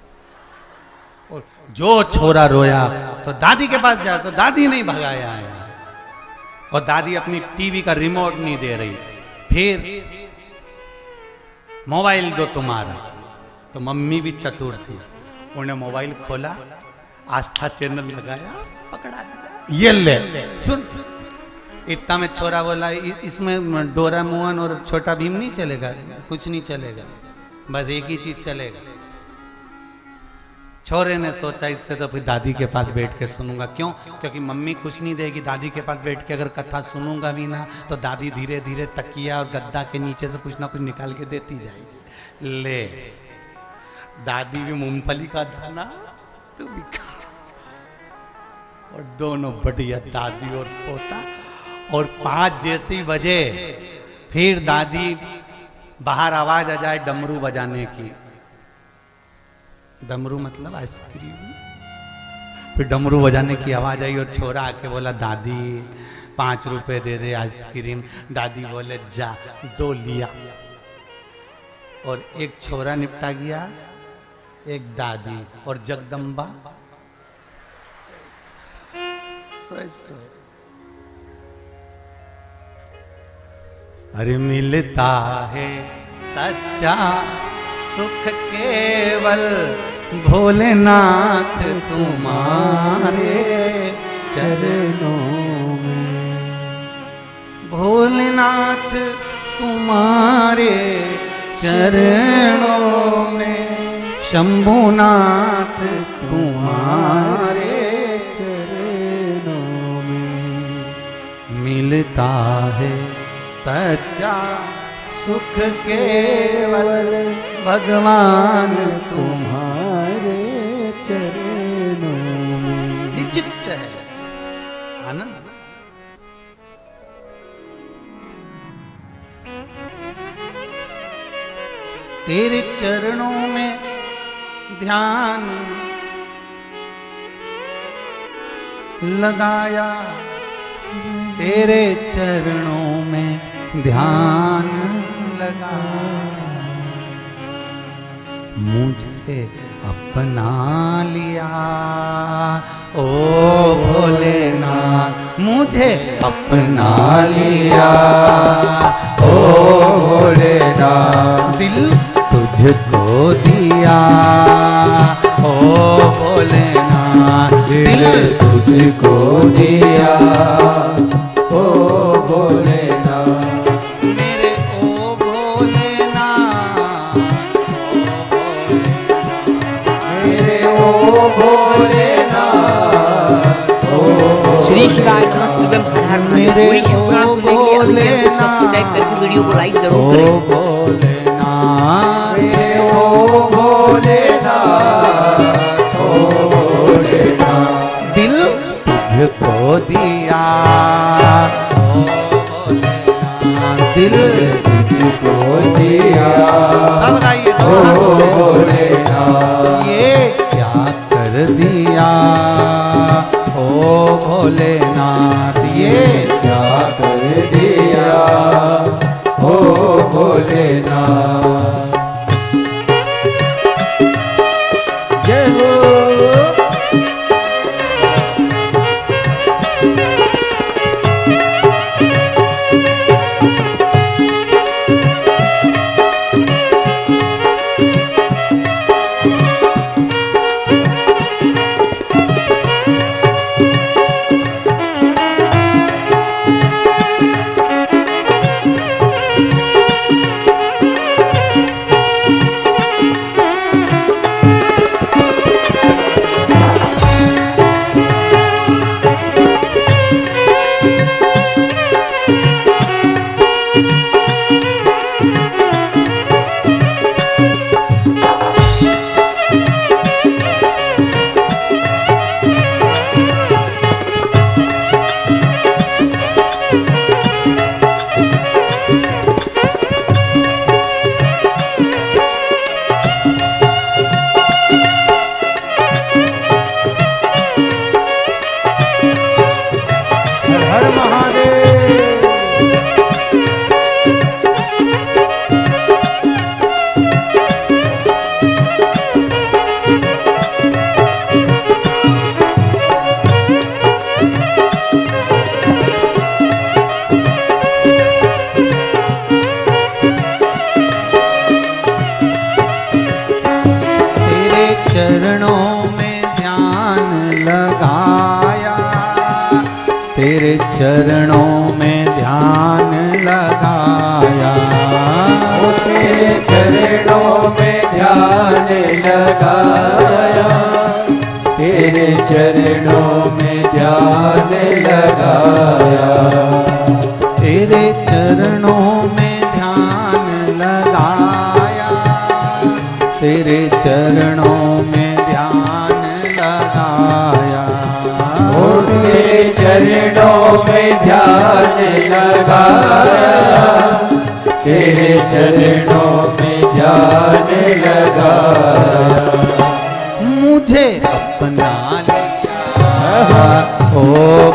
और जो छोरा रोया तो दादी के पास जाए तो दादी नहीं भगाया है, और दादी अपनी टीवी का रिमोट नहीं दे रही, फिर मोबाइल दो तुम्हारा। तो मम्मी भी चतुर थी, उन्हें मोबाइल खोला, आस्था चैनल लगाया, पकड़ा दिया, ये ले सुन। इतना में छोरा बोला इसमें डोरामोन और छोटा भीम नहीं चलेगा, कुछ नहीं चलेगा, बस एक ही चीज चलेगा। छोरे ने सोचा इससे तो फिर दादी के पास बैठ के सुनूंगा, क्यों, क्योंकि मम्मी कुछ नहीं देगी, दादी के पास बैठ के अगर कथा सुनूंगा भी ना तो दादी धीरे धीरे तकिया और गद्दा के नीचे से कुछ ना कुछ निकाल के देती जाएगी। ले दादी भी मूंगफली का दाना, तू भी खा, और दोनों बढ़िया दादी और पोता। और 5 जैसी बजे फिर दादी बाहर आवाज आ जाए डमरू बजाने की, डमरू मतलब आइसक्रीम, फिर डमरू बजाने की आवाज आई, और छोरा आके बोला दादी 5 रुपए दे दे आइसक्रीम। दादी बोले जा, 2 लिया, और एक छोरा निपटा गया, एक दादी, और जगदम्बा अरे मिलता है सच्चा सुख केवल भोलेनाथ तुम्हारे चरणों में, भोलेनाथ तुम्हारे चरणों में, शंभुनाथ तुम्हारे चरणों में मिलता है सच्चा सुख केवल भगवान तुम्हारे चरणों में। निश्चित है आनंद। तेरे चरणों में ध्यान लगाया, तेरे चरणों में ध्यान लगा, मुझे अपना लिया ओ भोलेनाथ, मुझे अपना लिया ओ भोलेनाथ, दिल तुझको दिया ओ भोलेनाथ, दिल तुझको दिया ओ भोलेनाथ, मेरे ओ भोलेनाथ, मेरे ओ भोलेनाथ, श्री शिवाय नमस्तुभ्यं हर हर महादेव। पूरी शुभकामना सुनने के लिए अपने चैनल को सब्सक्राइब करके वीडियो को लाइक जरूर करें। ओ भोलेनाथ, मेरे ओ भोलेनाथ, ओ भोलेनाथ, दिल तुझको दिया ओ भोलेनाथ, दिल तुझको दिया, सब गाइए ओ भोलेनाथ, ये क्या कर दिया ओ भोलेनाथ, ये क्या कर दिया ओ भोलेनाथ। जय हो चरणों में ध्यान लगाया, तेरे चरणों में ध्यान लगाया, तेरे चरणों में ध्यान लगाया, तेरे चरणों में ध्यान लगाया, तेरे चरणों में ध्यान लगाया, तेरे चरणों में ध्यान लगाया, तेरे चरणों में ध्यान लगाया, तेरे चरणों में ध्यान लगाया, मुझे अपना लिया ओ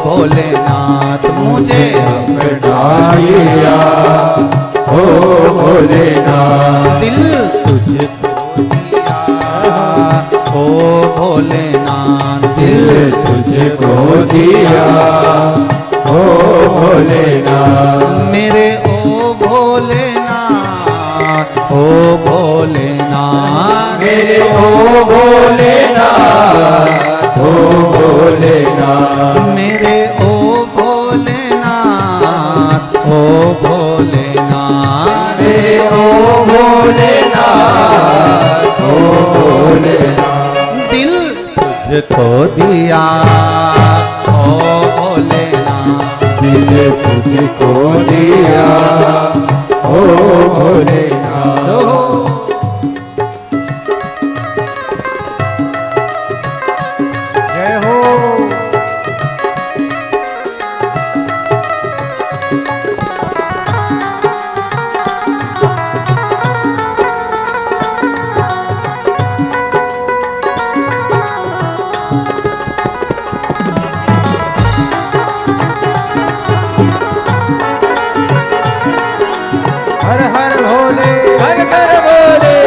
भोलेनाथ, मुझे अपना लिया ओ भोलेनाथ, दिल तुझको दिया ओ भोलेनाथ, दिल तुझको दिया ओ भोलेनाथ, मेरे ओ भोलेनाथ, ओ भोलेनाथ, मेरे ओ भोलेनाथ, ओ भोलेनाथ, मेरे ओ भोलेनाथ, ओ भोलेनाथ, मेरे ओ भोलेनाथ, ओ भोलेनाथ, दिल तुझको दिया ओ भोलेनाथ, दिल तुझको दिया ओ भोलेनाथ, जय हो। हर हर भोले, हर हर भोले,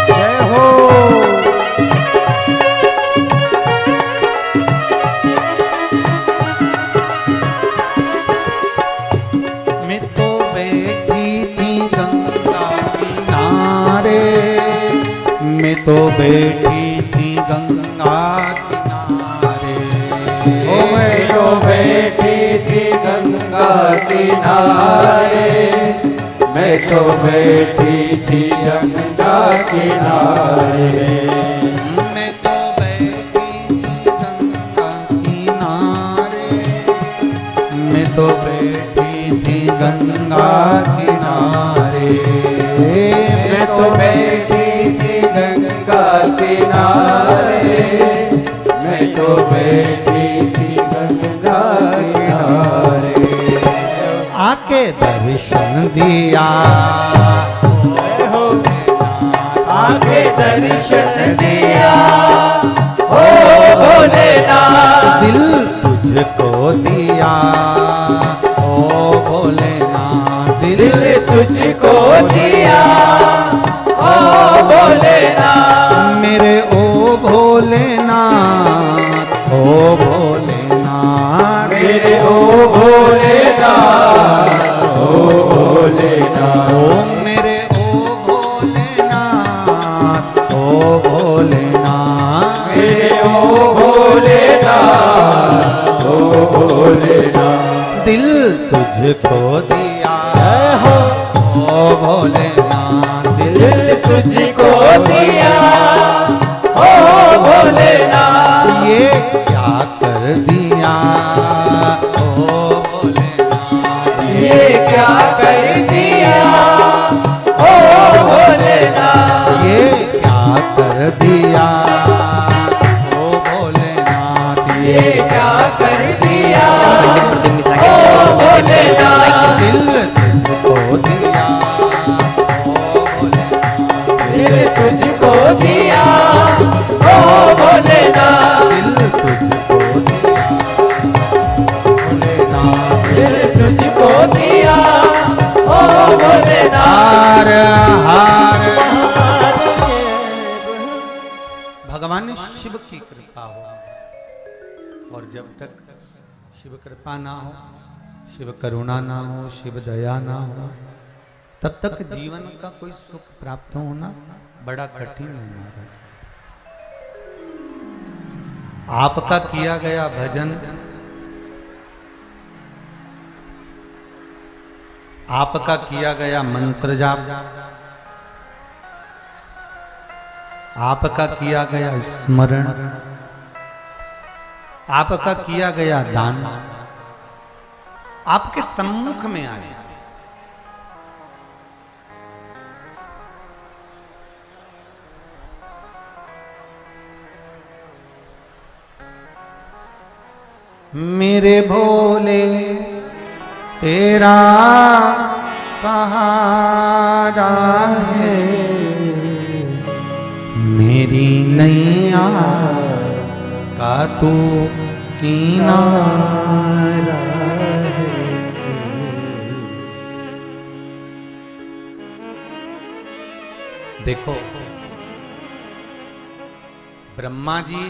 जय हो। मैं तो बैठी थी गंगा किनारे, मैं तो बैठी थी गंगा किनारे, ओ मैं तो बैठी थी गंगा किनारे, मैं तो बैठी थी गंगा किनारे, मैं तो बैठी थी गंगा किनारे, मैं तो बैठी थी गंगा किनारे, मैं तो बैठी थी गंगा किनारे, मैं तो बैठी थी गंगा किनारे, आके दर्शन दिया आके दर्शन दिया ओ भोलेनाथ, दिल तुझको दिया ओ भोलेनाथ, दिल तुझको दिया ओ भोलेनाथ, मेरे ओ भोलेनाथ, ओ भोलेनाथ, मेरे ओ भोलेनाथ, ओ भोलेनाथ, ओ मेरे ओ भोलेनाथ, ओ भोलेनाथ, मेरे ओ भोलेनाथ, ओ भोलेनाथ, दिल तुझको दिया ओ भोलेनाथ, दिल तुझको दिया ओ भोलेनाथ, ये क्या कर दिया ओ भोलेनाथ, ये क्या कर दिया ओ भोलेनाथ, ये क्या कर दिया ओ भोलेनाथ, ये क्या कर दिया बिल्डिंग पर दिन मिस ओ भोलेनाथ, दिल शिव कृपा ना हो, शिव करुणा ना हो, शिव दया ना हो, तब तक जीवन का कोई सुख प्राप्त होना बड़ा कठिन है महाराज। आपका किया गया भजन, आपका किया गया मंत्र जाप, आपका किया गया स्मरण, आपका किया गया दान आपके सम्मुख में आए, मेरे भोले तेरा सहारा है, मेरी नैया का तू किनारा है। देखो ब्रह्मा जी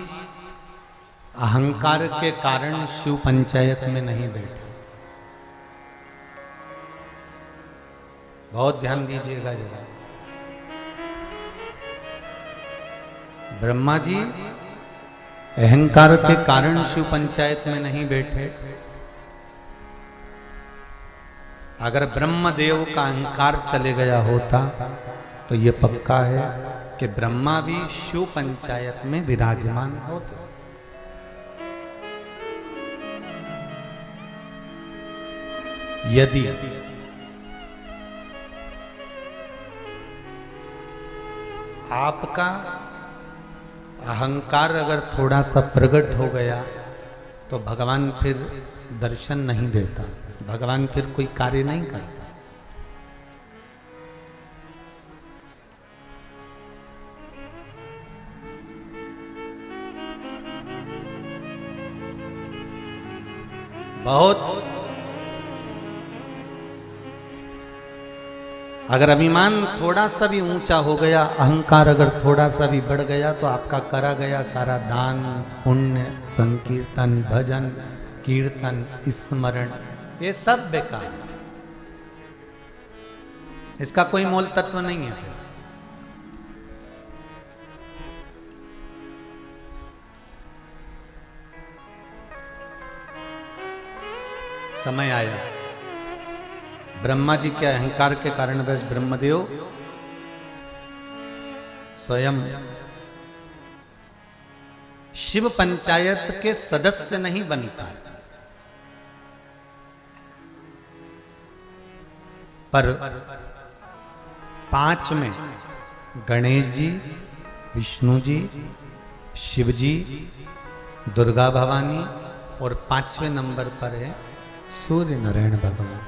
अहंकार के कारण शिव पंचायत में नहीं बैठे। बहुत ध्यान दीजिएगा जरा। ब्रह्मा जी अहंकार के कारण शिव पंचायत में नहीं बैठे। अगर ब्रह्मदेव का अहंकार चले गया होता तो ये पक्का है कि ब्रह्मा भी शिव पंचायत में विराजमान होते। यदि आपका अहंकार अगर थोड़ा सा प्रकट हो गया तो भगवान फिर दर्शन नहीं देता, भगवान फिर कोई कार्य नहीं करता। बहुत अगर अभिमान थोड़ा सा भी ऊंचा हो गया, अहंकार अगर थोड़ा सा भी बढ़ गया तो आपका करा गया सारा दान पुण्य संकीर्तन भजन कीर्तन स्मरण ये सब बेकार, इसका कोई मोल तत्व नहीं है। समय आया ब्रह्मा जी के अहंकार के कारण बस ब्रह्मदेव स्वयं शिव पंचायत के सदस्य नहीं बन पाए, पर 5 में गणेश जी, विष्णु जी, शिव जी, दुर्गा भवानी और 5वें नंबर पर है सूर्य नारायण भगवान।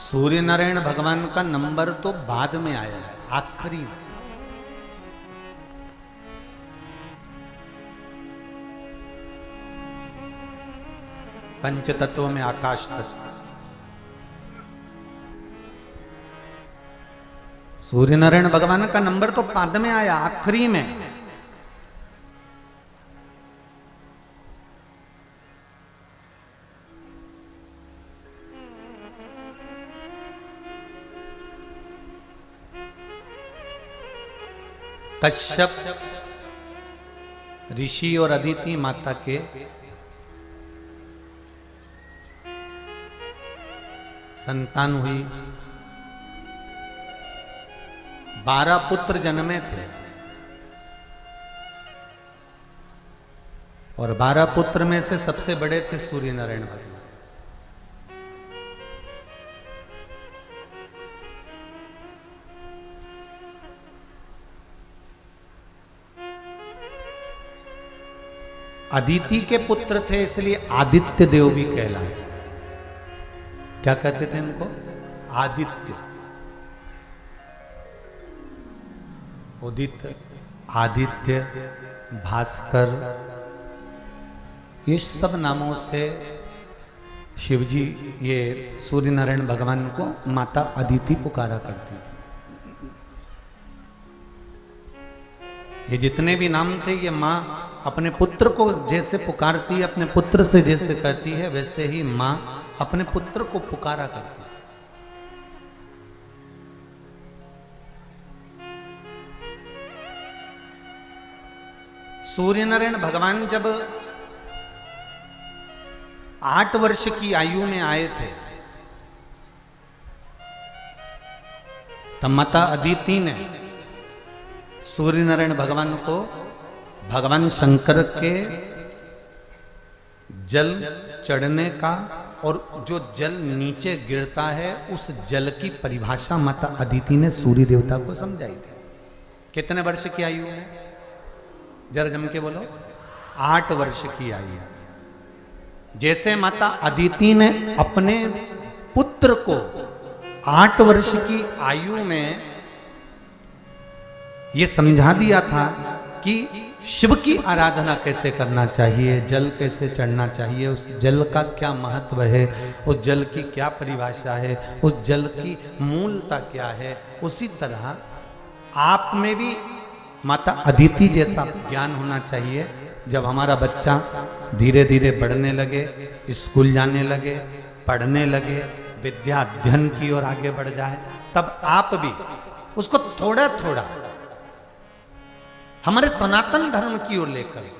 सूर्य नारायण भगवान का नंबर तो बाद में आया है, आखिरी में। पंच तत्व में आकाश तत्व, सूर्य नारायण भगवान का नंबर तो बाद में आया, आखिरी में। कश्यप ऋषि और अदिति माता के संतान हुई, 12 पुत्र जन्मे थे और 12 पुत्र में से सबसे बड़े थे सूर्य नारायण भगवान। अदिति के पुत्र थे इसलिए आदित्य देव भी कहलाए। क्या कहते थे इनको? आदित्य। उदित, आदित्य, भास्कर, ये सब नामों से शिवजी ये सूर्य नारायण भगवान को माता अदिति पुकारा करती थी। ये जितने भी नाम थे ये माँ अपने पुत्र को जैसे पुकारती है, अपने पुत्र से जैसे कहती है, वैसे ही माँ अपने पुत्र को पुकारा करती है। सूर्य नारायण भगवान जब 8 वर्ष की आयु में आए थे, तब माता अदिति ने सूर्य नारायण भगवान को भगवान शंकर के जल चढ़ने का और जो जल नीचे गिरता है उस जल की परिभाषा माता अदिति ने सूर्य देवता को समझाई थी। कितने वर्ष की आयु है? जरा जम के बोलो। 8 वर्ष की आयु। जैसे माता अदिति ने अपने पुत्र को 8 वर्ष की आयु में ये समझा दिया था कि शिव की आराधना कैसे करना चाहिए, जल कैसे चढ़ना चाहिए, उस जल का क्या महत्व है, उस जल की क्या परिभाषा है, उस जल की मूलता क्या है, उसी तरह आप में भी माता अदिति जैसा ज्ञान होना चाहिए। जब हमारा बच्चा धीरे धीरे बढ़ने लगे, स्कूल जाने लगे, पढ़ने लगे, विद्या अध्ययन की ओर आगे बढ़ जाए, तब आप भी उसको थोड़ा थोड़ा हमारे सनातन धर्म की ओर लेकर जाए।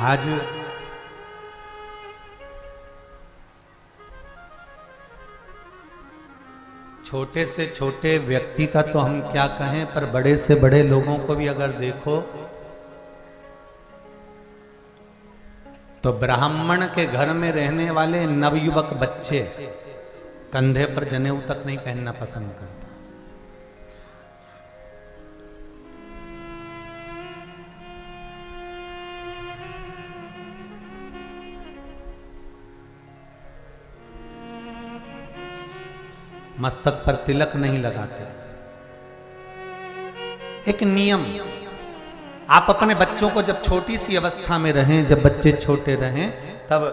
आज छोटे से छोटे व्यक्ति का तो हम क्या कहें, पर बड़े से बड़े लोगों को भी अगर देखो तो ब्राह्मण के घर में रहने वाले नवयुवक बच्चे कंधे पर जनेऊ तक नहीं पहनना पसंद करते। मस्तक पर तिलक नहीं लगाते। एक नियम, आप अपने बच्चों को जब छोटी सी अवस्था में रहें, जब बच्चे छोटे रहें, तब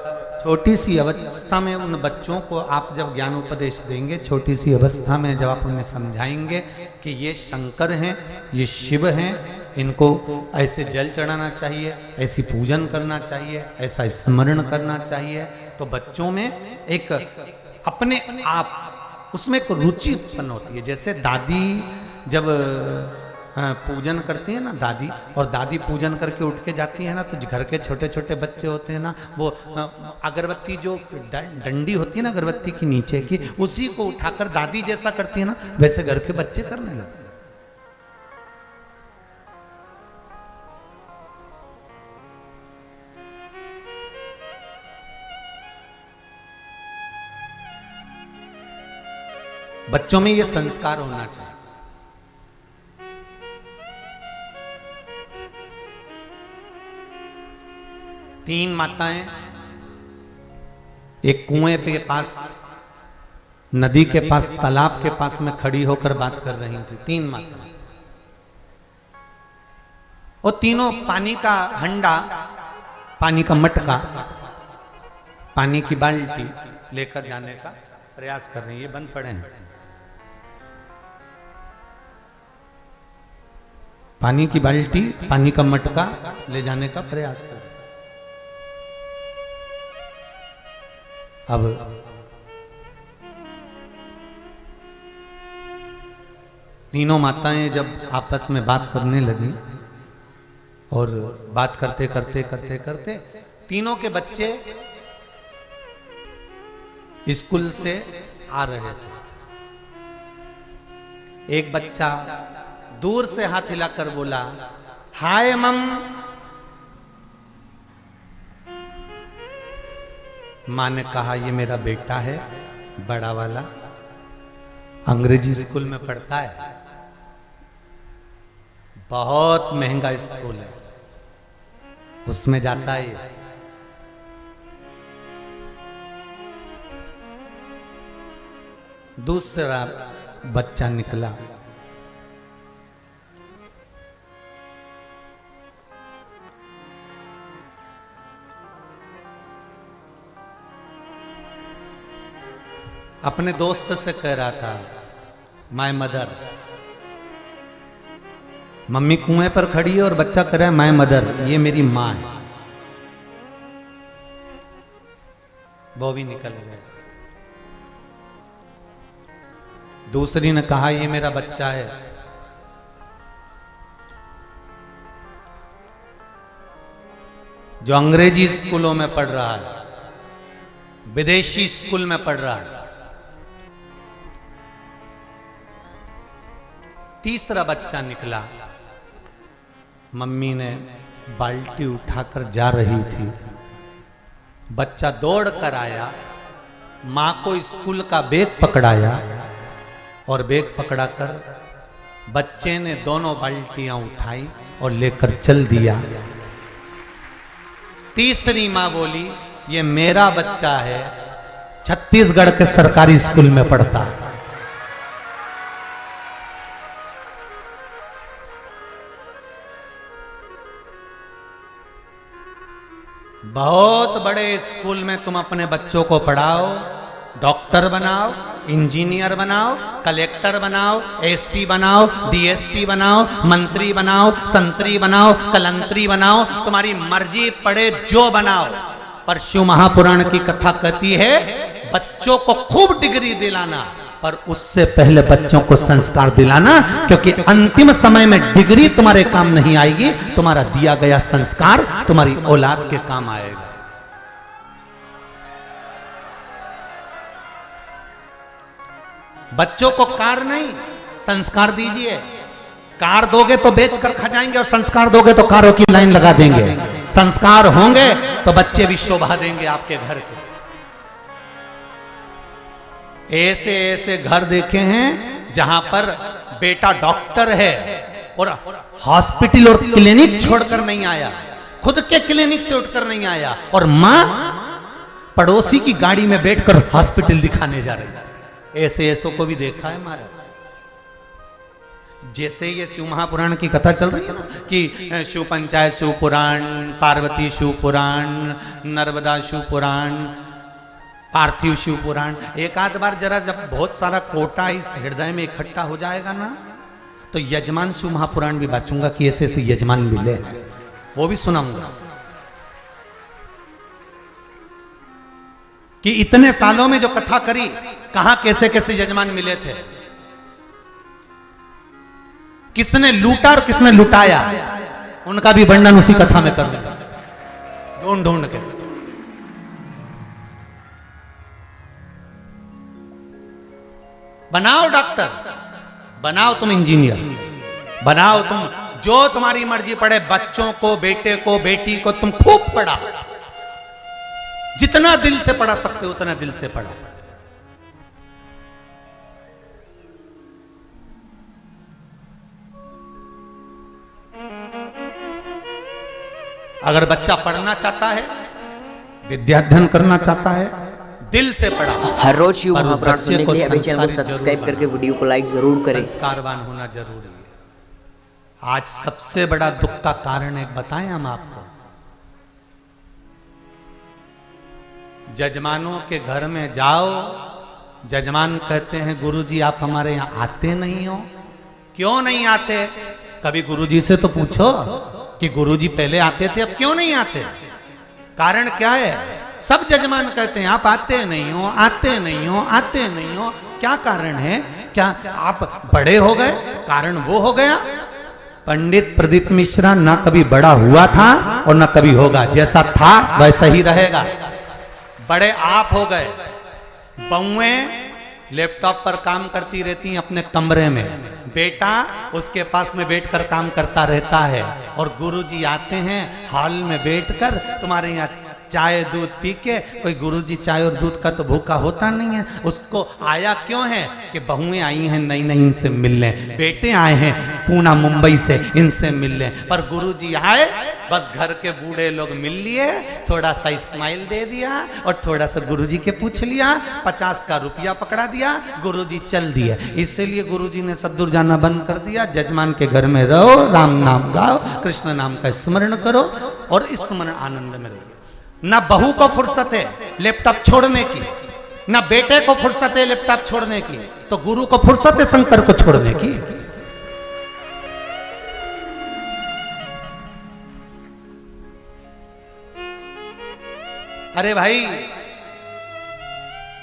छोटी सी अवस्था में उन बच्चों को आप जब ज्ञान उपदेश देंगे, छोटी सी अवस्था में जब आप उन्हें समझाएंगे कि ये शंकर हैं, ये शिव हैं, इनको ऐसे जल चढ़ाना चाहिए, ऐसी पूजन करना चाहिए, ऐसा स्मरण करना चाहिए, तो बच्चों में एक अपने आप उसमें एक रुचि उत्पन्न होती है। जैसे दादी जब पूजन करती है ना, दादी, और दादी पूजन करके उठ के जाती है ना, तो घर के छोटे छोटे बच्चे होते हैं ना, वो अगरबत्ती जो डंडी होती है ना अगरबत्ती की नीचे की, उसी को उठाकर दादी जैसा करती है ना, वैसे घर के बच्चे करने लगते हैं। बच्चों में ये संस्कार होना चाहिए। तीन माताएं एक कुएं के पास, नदी के पास, तालाब के पास में खड़ी होकर बात कर रही थी। 3 माताएं, और तीनों पानी का हंडा, पानी का मटका, पानी की बाल्टी लेकर जाने का प्रयास कर रही हैं। ये बंद पड़े हैं। पानी की बाल्टी, पानी का मटका ले जाने का प्रयास कर। अब तीनों माताएं जब आपस में बात करने लगी, और बात करते करते करते करते तीनों के बच्चे स्कूल से आ रहे थे। एक बच्चा दूर से हाथ हिलाकर बोला, हाय मम। मां ने कहा, ये मेरा बेटा है, बड़ा वाला, अंग्रेजी स्कूल में पढ़ता है, बहुत महंगा स्कूल है, उसमें जाता है ये। दूसरा बच्चा निकला, अपने दोस्त से कह रहा था, माय मदर। मम्मी कुएं पर खड़ी है और बच्चा कह रहा है माय मदर, ये मेरी माँ है। वो भी निकल गया। दूसरी ने कहा ये मेरा बच्चा है। जो अंग्रेजी स्कूलों में पढ़ रहा है, विदेशी स्कूल में पढ़ रहा है। तीसरा बच्चा निकला। मम्मी ने बाल्टी उठाकर जा रही थी, बच्चा दौड़ कर आया, मां को स्कूल का बैग पकड़ाया और बैग पकड़ाकर बच्चे ने दोनों बाल्टियां उठाई और लेकर चल दिया। तीसरी मां बोली ये मेरा बच्चा है, छत्तीसगढ़ के सरकारी स्कूल में पढ़ता है। बहुत बड़े स्कूल में तुम अपने बच्चों को पढ़ाओ, डॉक्टर बनाओ, इंजीनियर बनाओ, कलेक्टर बनाओ, एसपी बनाओ, डीएसपी बनाओ, मंत्री बनाओ, संतरी बनाओ, कलंतरी बनाओ, तुम्हारी मर्जी पड़े जो बनाओ। पर शिव महापुराण की कथा कहती है बच्चों को खूब डिग्री दिलाना, पर उससे पहले बच्चों को संस्कार दिलाना, क्योंकि अंतिम समय में डिग्री तुम्हारे काम नहीं आएगी, तुम्हारा दिया गया संस्कार तुम्हारी औलाद के काम आएगा। बच्चों को कार नहीं, संस्कार दीजिए। कार दोगे तो बेच कर खा जाएंगे और संस्कार दोगे तो कारों की लाइन लगा देंगे। संस्कार होंगे तो बच्चे भी शोभा देंगे आपके घर के। ऐसे ऐसे घर देखे हैं जहां पर बेटा डॉक्टर है और हॉस्पिटल और क्लिनिक छोड़कर नहीं आया, खुद के क्लिनिक से उठकर नहीं आया, और मां पड़ोसी की गाड़ी में बैठकर हॉस्पिटल दिखाने जा रही है। ऐसे ऐसों को भी देखा है महाराज। जैसे ये शिव महापुराण की कथा चल रही है ना कि शिव पंचायत शिव पुराण, पार्वती शिव पुराण, नर्मदा शिव पुराण, पार्थिव शिव पुराण। एक आध बार जरा जब बहुत सारा कोटा इस हृदय में इकट्ठा हो जाएगा ना, तो यजमान शिव महापुराण भी बांचूंगा कि ऐसे ऐसे यजमान मिले, वो भी सुनाऊंगा कि इतने सालों में जो कथा करी कहां कैसे कैसे यजमान मिले थे, किसने लूटा और किसने लुटाया, उनका भी वर्णन उसी कथा में करूंगा ढूंढ ढूंढ के। बनाओ डॉक्टर, बनाओ तुम इंजीनियर, बनाओ तुम जो तुम्हारी मर्जी पड़े, बच्चों को, बेटे को, बेटी को तुम खूब पढ़ाओ, जितना दिल से पढ़ा सकते हो उतना दिल से पढ़ाओ। अगर बच्चा पढ़ना चाहता है, विद्याध्ययन करना चाहता है, दिल से पढ़ाओ। हर रोज शिव महापुराण सुनने के लिए अभी चैनल को सब्सक्राइब करके वीडियो को लाइक जरूर करें। संस्कारवान होना जरूरी है। आज सबसे बड़ा दुख का कारण एक बताएं हम आपको, जजमानों के घर में जाओ, जजमान कहते हैं गुरुजी आप हमारे यहाँ आते नहीं हो। क्यों नहीं आते? कभी गुरुजी से तो पूछो कि गुरुजी पहले आते थे अब क्यों नहीं आते। कारण क्या है? सब जजमान कहते हैं आप आते नहीं हो, आते नहीं हो, आते नहीं हो। क्या कारण है? क्या आप बड़े हो गए? कारण वो हो गया। पंडित प्रदीप मिश्रा ना कभी बड़ा हुआ था और ना कभी होगा, जैसा था वैसा ही रहेगा। बड़े आप हो गए। बहुएं लैपटॉप पर काम करती रहती हैं अपने कमरे में, बेटा उसके पास में बैठकर काम करता रहता है, और गुरुजी आते हैं हॉल में बैठकर तुम्हारे यहाँ चाय दूध पी के। कोई गुरुजी चाय और दूध का तो भूखा होता नहीं है। उसको आया क्यों है कि बहुएं आई हैं नई नई, इनसे मिल लें, बेटे आए हैं पूना मुंबई से, इनसे मिल लें। पर गुरुजी आए, बस घर के बूढ़े लोग मिल लिए, थोड़ा सा स्माइल दे दिया और थोड़ा सा गुरुजी के पूछ लिया, 50 का रुपया पकड़ा दिया, गुरुजी चल दिए। इसीलिए गुरुजी ने सब दूर जाना बंद कर दिया। जजमान के घर में रहो, राम नाम गाओ, कृष्ण नाम का स्मरण करो और इस स्मरण आनंद में रहिए। ना बहू को फुर्सत है लैपटॉप छोड़ने की, ना बेटे को फुर्सत है लैपटॉप छोड़ने की, तो गुरु को फुर्सत है शंकर को छोड़ने की। अरे भाई,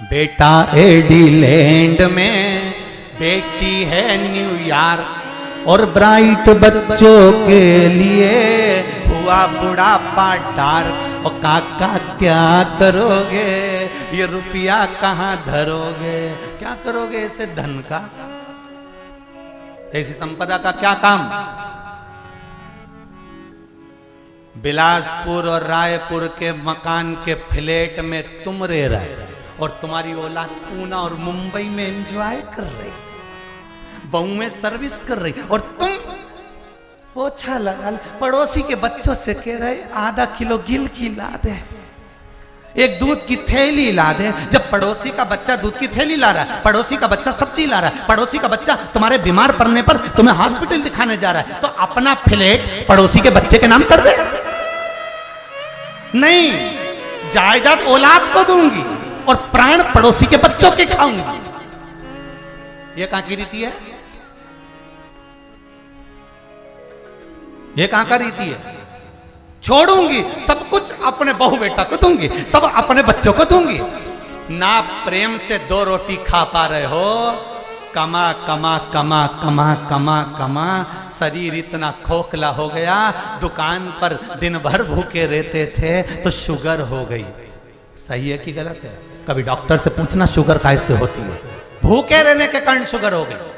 बेटा एडिलैंड में, बेटी है न्यूयॉर्क, और ब्राइट बच्चों के लिए हुआ बुढ़ापा डार्क। और काका क्या करोगे, ये रुपया कहाँ धरोगे, क्या करोगे इसे धन का, ऐसी संपदा का क्या काम। बिलासपुर और रायपुर के मकान के फ्लैट में तुम रह रहे और तुम्हारी औलाद पूना और मुंबई में एंजॉय कर रही, बहू में सर्विस कर रही, और तुम पोछा लगा, पड़ोसी के बच्चों से कह रहे आधा किलो गिल की ला दे, एक दूध की थैली ला दे। जब पड़ोसी का बच्चा दूध की थैली ला रहा है, पड़ोसी का बच्चा सब्जी ला रहा है, पड़ोसी का बच्चा तुम्हारे बीमार पड़ने पर तुम्हें हॉस्पिटल दिखाने जा रहा है, तो अपना फ्लैट पड़ोसी के बच्चे के नाम कर दे। नहीं, जायदाद औलाद को दूंगी और प्राण पड़ोसी के बच्चों के खाऊंगी। ये कहां की रीति है, ये कहां का रीति है। छोड़ूंगी सब कुछ, अपने बहू बेटा को दूंगी, सब अपने बच्चों को दूंगी। ना प्रेम से दो रोटी खा पा रहे हो, कमा कमा कमा कमा कमा कमा, शरीर इतना खोखला हो गया, दुकान पर दिन भर भूखे रहते थे तो शुगर हो गई। सही है कि गलत है? कभी डॉक्टर से पूछना शुगर कैसे होती है, भूखे रहने के कारण शुगर हो गई।